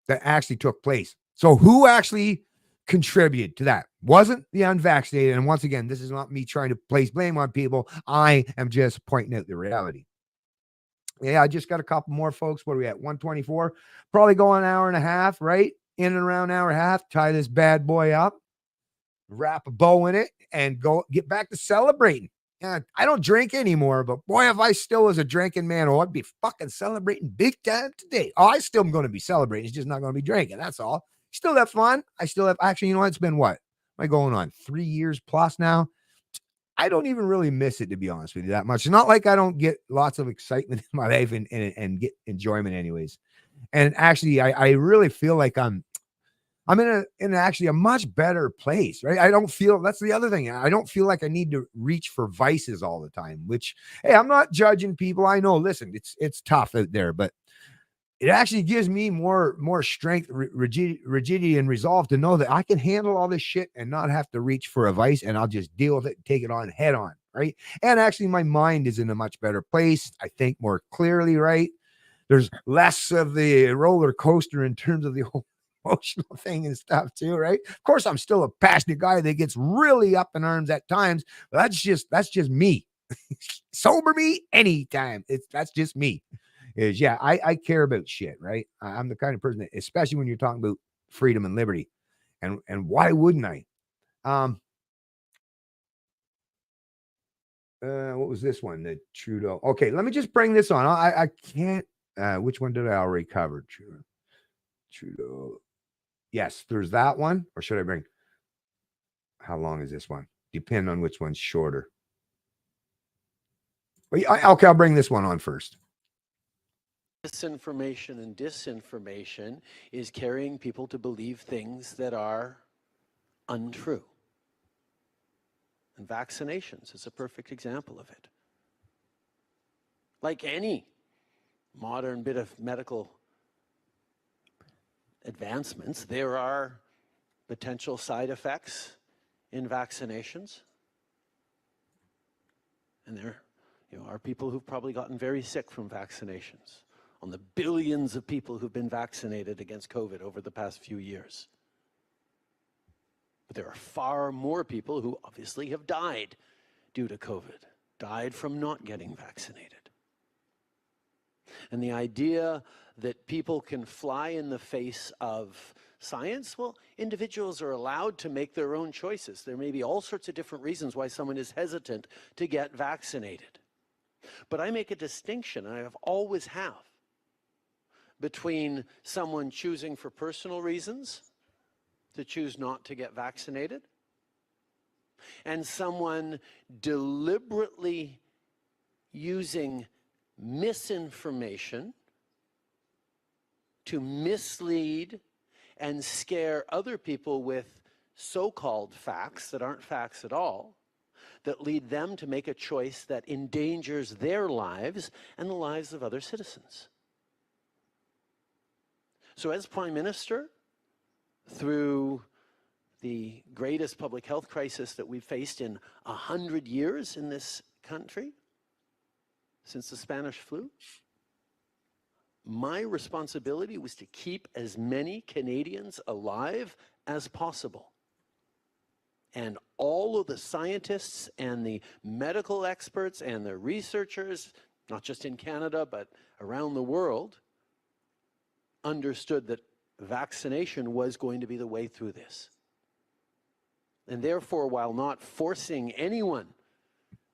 that actually took place. So who actually contributed to that? Wasn't the unvaccinated. And once again, this is not me trying to place blame on people. I am just pointing out the reality. Yeah, I just got a couple more, folks. What are we at? 124. Probably go an hour and a half, right? In and around an hour and a half. Tie this bad boy up, wrap a bow in it, and go get back to celebrating. Yeah, I don't drink anymore, but boy, if I still was a drinking man, oh, I'd be fucking celebrating big time today. Oh, I still am going to be celebrating. It's just not going to be drinking. That's all. Still have fun. I still have, actually, you know what? It's been what? Am I going on 3 years plus now? I don't even really miss it, to be honest with you, that much. It's not like I don't get lots of excitement in my life and get enjoyment anyways. And actually, I really feel like I'm in actually a much better place, right? I don't feel, that's the other thing. I don't feel like I need to reach for vices all the time, which, hey, I'm not judging people. I know, listen, it's tough out there, but it actually gives me more strength, rigidity, and resolve to know that I can handle all this shit and not have to reach for a vice, and I'll just deal with it and take it on head on, right? And actually, my mind is in a much better place. I think more clearly, right? There's less of the roller coaster in terms of the whole emotional thing and stuff too, right? Of course, I'm still a passionate guy that gets really up in arms at times, but that's just me. Sober me anytime. That's just me. Is yeah, I care about shit, right? I'm the kind of person that, especially when you're talking about freedom and liberty, and why wouldn't I? What was this one? The Trudeau. Okay, let me just bring this on. I can't. Which one did I already cover? Trudeau. Yes, there's that one. Or should I bring? How long is this one? Depend on which one's shorter. Okay, I'll bring this one on first. Misinformation and disinformation is carrying people to believe things that are untrue. And vaccinations is a perfect example of it. Like any modern bit of medical advancements, there are potential side effects in vaccinations. And there are people who've probably gotten very sick from vaccinations, on the billions of people who've been vaccinated against COVID over the past few years. But there are far more people who obviously have died due to COVID, died from not getting vaccinated. And the idea that people can fly in the face of science, well, individuals are allowed to make their own choices. There may be all sorts of different reasons why someone is hesitant to get vaccinated. But I make a distinction, and I always have, between someone choosing for personal reasons to choose not to get vaccinated and someone deliberately using misinformation to mislead and scare other people with so-called facts that aren't facts at all, that lead them to make a choice that endangers their lives and the lives of other citizens. So as Prime Minister, through the greatest public health crisis that we've faced in 100 years in this country, since the Spanish flu, my responsibility was to keep as many Canadians alive as possible. And all of the scientists and the medical experts and the researchers, not just in Canada, but around the world, understood that vaccination was going to be the way through this. And therefore, while not forcing anyone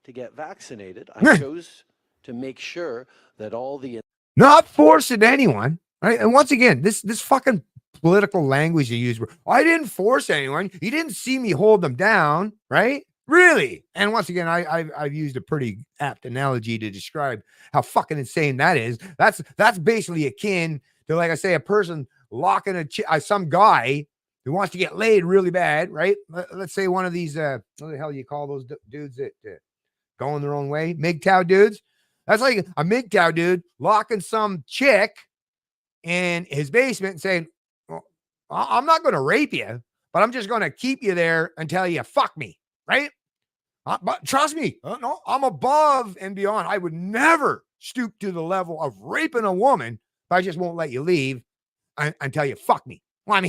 to get vaccinated, I chose to make sure that all the... Not forcing anyone, right? And once again, this fucking political language you use, I didn't force anyone. You didn't see me hold them down, right? Really? And once again, I've used a pretty apt analogy to describe how fucking insane that is. That's basically akin to, like I say, a person locking some guy who wants to get laid really bad, right? Let's say one of these, what the hell you call those dudes that going their own way? MGTOW dudes. That's like a MGTOW dude locking some chick in his basement and saying, well, I'm not going to rape you, but I'm just going to keep you there until you fuck me, right? But trust me, no, I'm above and beyond. I would never stoop to the level of raping a woman, but I just won't let you leave until you fuck me. Well,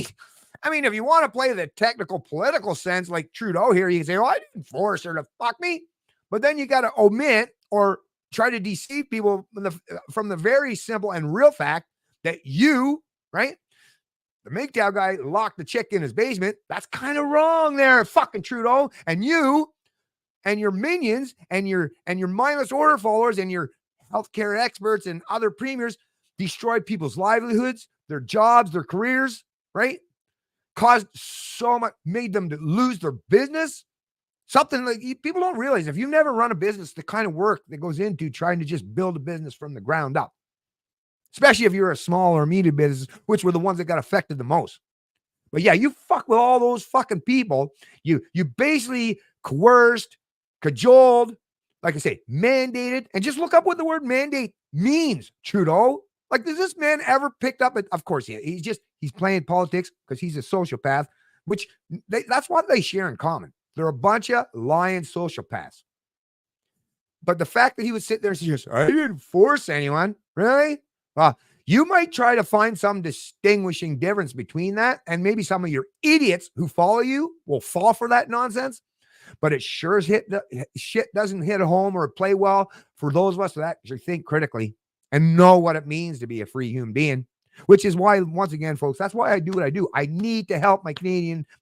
I mean, if you want to play the technical political sense like Trudeau here, you can say, oh, I didn't force her to fuck me. But then you got to omit or try to deceive people from the very simple and real fact that you, right, the MGTOW guy locked the chick in his basement. That's kind of wrong there, fucking Trudeau. And you and your minions and your mindless order followers and your healthcare experts and other premiers destroyed people's livelihoods, their jobs, their careers, right? Caused so much, made them to lose their business. Something like people don't realize, if you've never run a business, the kind of work that goes into trying to just build a business from the ground up, especially if you're a small or medium business, which were the ones that got affected the most. But yeah, you fuck with all those fucking people. You basically coerced, cajoled, like I say, mandated, and just look up what the word mandate means, Trudeau. Like, does this man ever picked up it? Of course, he's playing politics because he's a sociopath, which that's what they share in common. They're a bunch of lying sociopaths. But the fact that he would sit there and say, I didn't force anyone, really? Well, you might try to find some distinguishing difference between that, and maybe some of your idiots who follow you will fall for that nonsense. But it sure as shit doesn't hit home or play well for those of us that actually think critically and know what it means to be a free human being, which is why, once again, folks, that's why I do what I do. I need to help my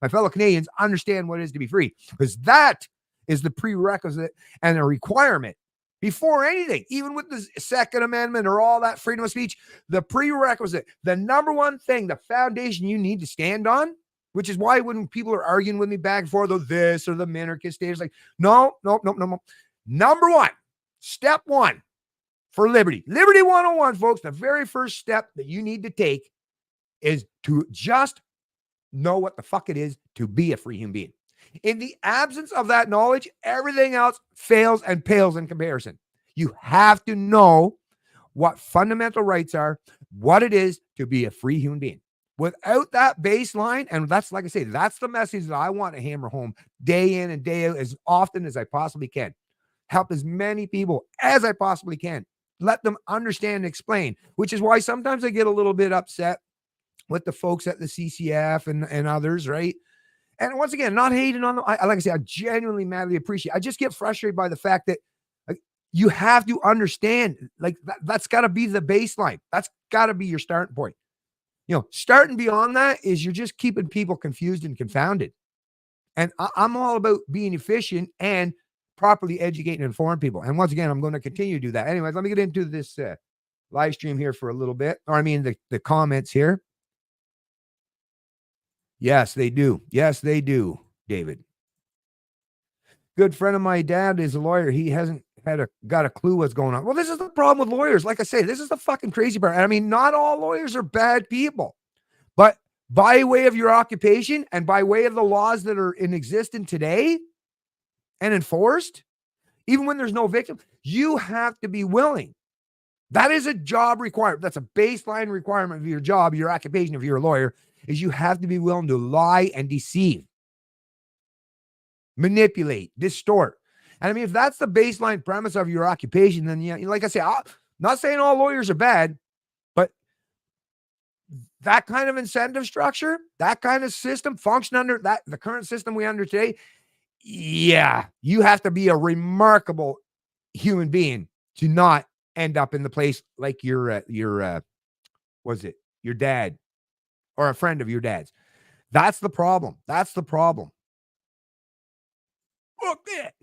fellow Canadians understand what it is to be free, because that is the prerequisite and a requirement before anything, even with the Second Amendment or all that freedom of speech, the prerequisite, the number one thing, the foundation you need to stand on, which is why when people are arguing with me back and forth, this or the minarchist state, it's like, no. Number one, step one for liberty. Liberty 101, folks, the very first step that you need to take is to just know what the fuck it is to be a free human being. In the absence of that knowledge, everything else fails and pales in comparison. You have to know what fundamental rights are, what it is to be a free human being. Without that baseline, and that's, like I say, that's the message that I want to hammer home day in and day out as often as I possibly can. Help as many people as I possibly can. Let them understand and explain, which is why sometimes I get a little bit upset with the folks at the CCF and others, right? And once again, not hating on them. Like I say, I genuinely, madly appreciate. I just get frustrated by the fact that you have to understand, that's got to be the baseline. That's got to be your starting point. Starting beyond that is you're just keeping people confused and confounded. And I'm all about being efficient and properly educate and inform people. And once again, I'm going to continue to do that. Anyways, let me get into this live stream here for a little bit. Or I mean, the comments here. Yes, they do. Yes, they do, David. Good friend of my dad is a lawyer. He hasn't got a clue what's going on. Well, this is the problem with lawyers. Like I say, this is the fucking crazy part. I mean, not all lawyers are bad people, but by way of your occupation and by way of the laws that are in existence today and enforced, even when there's no victim, you have to be willing. That is a job requirement. That's a baseline requirement of your job, your occupation, if you're a lawyer, is you have to be willing to lie and deceive, manipulate, distort. And I mean, if that's the baseline premise of your occupation, then yeah, like I say, I'm not saying all lawyers are bad, but that kind of incentive structure, that kind of system function under the current system we under today, yeah, you have to be a remarkable human being to not end up in the place like your dad or a friend of your dad's. That's the problem. That's the problem. Look it.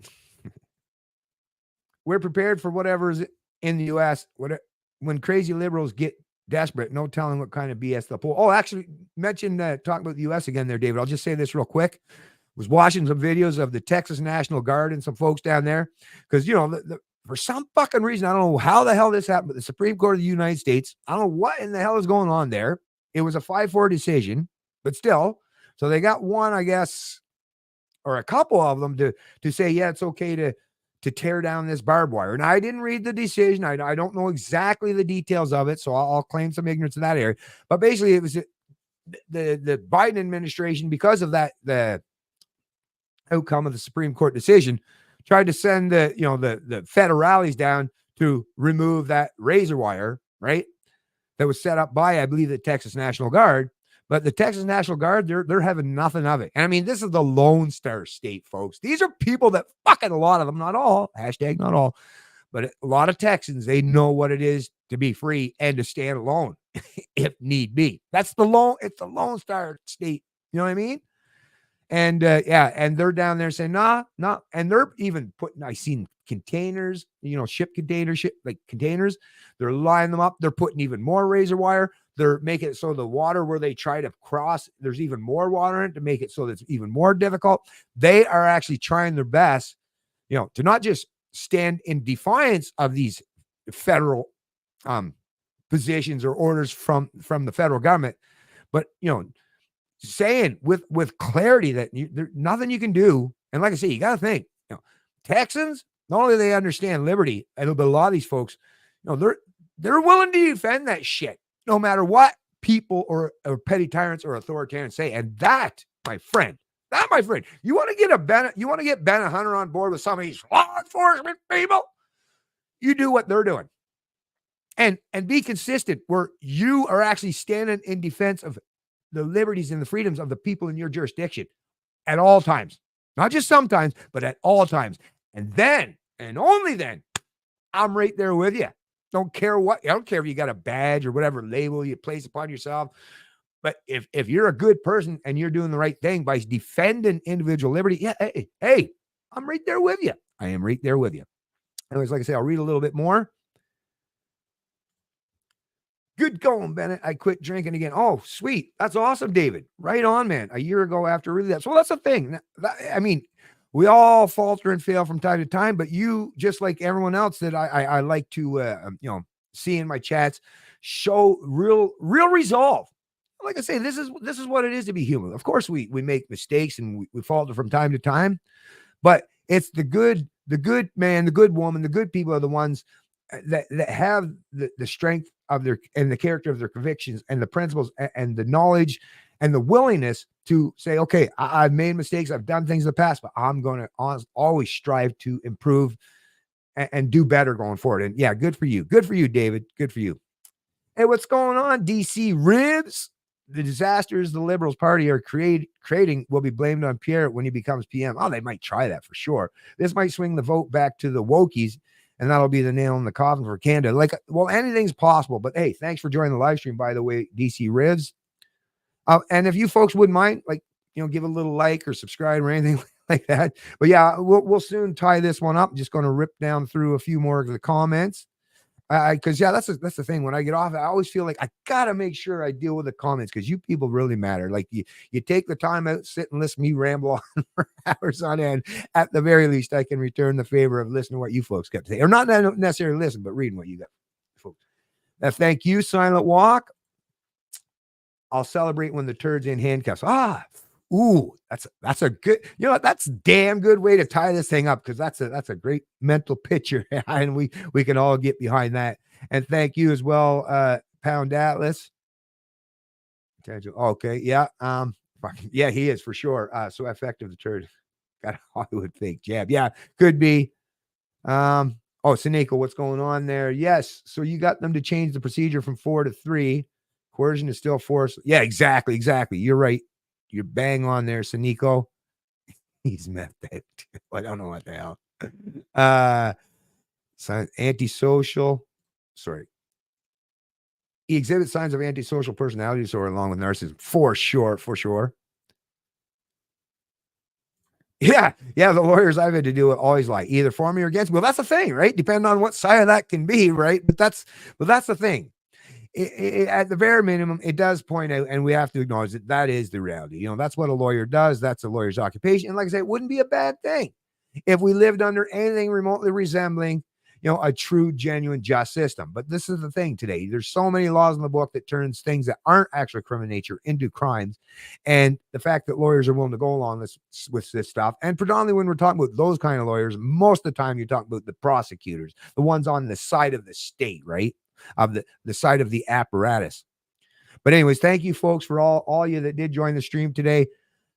We're prepared for whatever is in the U.S. When crazy liberals get desperate, no telling what kind of BS they'll pull. Oh, actually, talking about the U.S. again there, David. I'll just say this real quick. Was watching some videos of the Texas National Guard and some folks down there because, for some fucking reason, I don't know how the hell this happened, but the Supreme Court of the United States, I don't know what in the hell is going on there. It was a 5-4 decision, but still. So they got one, I guess, or a couple of them to say, yeah, it's okay to tear down this barbed wire. And I didn't read the decision. I don't know exactly the details of it, so I'll claim some ignorance in that area. But basically, it was the Biden administration, because of that, the outcome of the Supreme Court decision, tried to send the federales down to remove that razor wire, right? That was set up by, I believe, the Texas National Guard. But the Texas National Guard, they're having nothing of it. And I mean, this is the Lone Star State, folks. These are people that fucking, a lot of them, not all, hashtag not all, but a lot of Texans, they know what it is to be free and to stand alone if need be. It's the Lone Star State. You know what I mean? And and they're down there saying, nah. And they're even putting, I seen containers, ship containers, containers. They're lining them up. They're putting even more razor wire. They're making it so the water where they try to cross, there's even more water in it to make it so that it's even more difficult. They are actually trying their best, to not just stand in defiance of these federal positions or orders from the federal government, but, saying with clarity that there's nothing you can do. And like I say, you got to think, Texans, not only do they understand liberty, but a lot of these folks, they're willing to defend that shit, no matter what people or petty tyrants or authoritarians say. And that, my friend, you want to get Ben Hunter on board with some of these law enforcement people, you do what they're doing. And be consistent where you are actually standing in defense of the liberties and the freedoms of the people in your jurisdiction at all times, not just sometimes, but at all times. And then, and only then, I'm right there with you. I don't care if you got a badge or whatever label you place upon yourself. But if you're a good person and you're doing the right thing by defending individual liberty, hey, I'm right there with you. I am right there with you. Anyways, like I say, I'll read a little bit more. Good going, Bennett. I quit drinking again. Oh, sweet. That's awesome, David. Right on, man. A year ago after really that. So that's the thing. I mean, we all falter and fail from time to time, but you, just like everyone else that I like to, see in my chats, show real resolve. Like I say, this is what it is to be human. Of course, we make mistakes and we falter from time to time, but it's the good man, the good woman, the good people are the ones that have the strength of their and the character of their convictions and the principles and the knowledge and the willingness to say, okay, I've made mistakes, I've done things in the past, but I'm going to always strive to improve and do better going forward. And yeah, good for you, David. Good for you. Hey, what's going on, DC Ribs? The disasters the Liberals party are creating will be blamed on Pierre when he becomes PM. Oh, they might try that for sure. This might swing the vote back to the wokies, and that'll be the nail in the coffin for Canada. Anything's possible. But hey, thanks for joining the live stream, by the way, DC Ribs. And if you folks wouldn't mind, give a little like or subscribe or anything like that. But yeah, we'll soon tie this one up. I'm just going to rip down through a few more of the comments. Because that's the thing. When I get off, I always feel like I gotta make sure I deal with the comments because you people really matter. Like you take the time out, sit and listen to me ramble on for hours on end. At the very least, I can return the favor of listening to what you folks got to say, or not necessarily listen, but reading what you got, folks. Thank you, Silent Walk. I'll celebrate when the turd's in handcuffs. That's a good, that's a damn good way to tie this thing up because that's a great mental picture, and we can all get behind that. And thank you as well, Pound Atlas. Okay, yeah, yeah, he is for sure. So effective, the turd got a Hollywood fake jab. Yeah, could be. Saneko, what's going on there? Yes, so you got them to change the procedure from 4 to 3. Coercion is still force. Yeah, exactly. You're right. You're bang on there, Saniko. He's meth that. I don't know what the hell. Antisocial. Sorry. He exhibits signs of antisocial personality disorder along with narcissism. For sure. Yeah. The lawyers I've had to do it always lie, either for me or against me. Well, that's the thing, right? Depending on what side of that can be, right? But that's the thing. At the very minimum, it does point out, and we have to acknowledge that is the reality. That's what a lawyer does. That's a lawyer's occupation. And like I say, it wouldn't be a bad thing if we lived under anything remotely resembling, a true, genuine, just system. But this is the thing today. There's so many laws in the book that turns things that aren't actually criminal nature into crimes. And the fact that lawyers are willing to go along with this stuff, and predominantly when we're talking about those kind of lawyers, most of the time you're talking about the prosecutors, the ones on the side of the state, right? Of the side of the apparatus. But anyways, thank you folks for all you that did join the stream today.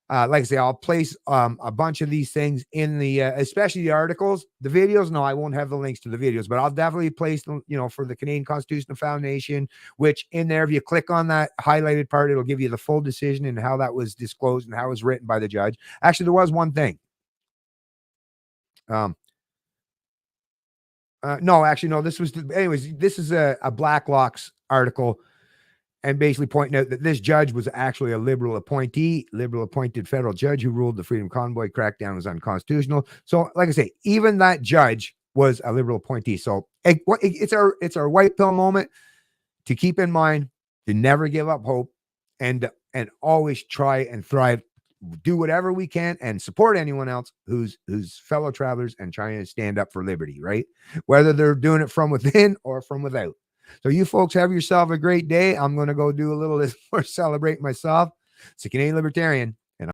Like I say, I'll place a bunch of these things in the, especially the articles, the videos. No, I won't have the links to the videos, but I'll definitely place them, for the Canadian Constitutional Foundation, which in there, if you click on that highlighted part, it'll give you the full decision and how that was disclosed and how it was written by the judge. Actually, there was one thing. No, actually, no, this is a Blacklocks article, and basically pointing out that this judge was actually a liberal appointed federal judge who ruled the Freedom Convoy crackdown was unconstitutional. So, like I say, even that judge was a liberal appointee. So it's our white pill moment to keep in mind, to never give up hope, and always try and thrive. Do whatever we can and support anyone else who's fellow travelers and trying to stand up for liberty, right? Whether they're doing it from within or from without. So you folks have yourself a great day. I'm going to go do a little more celebrate myself. It's a Canadian Libertarian.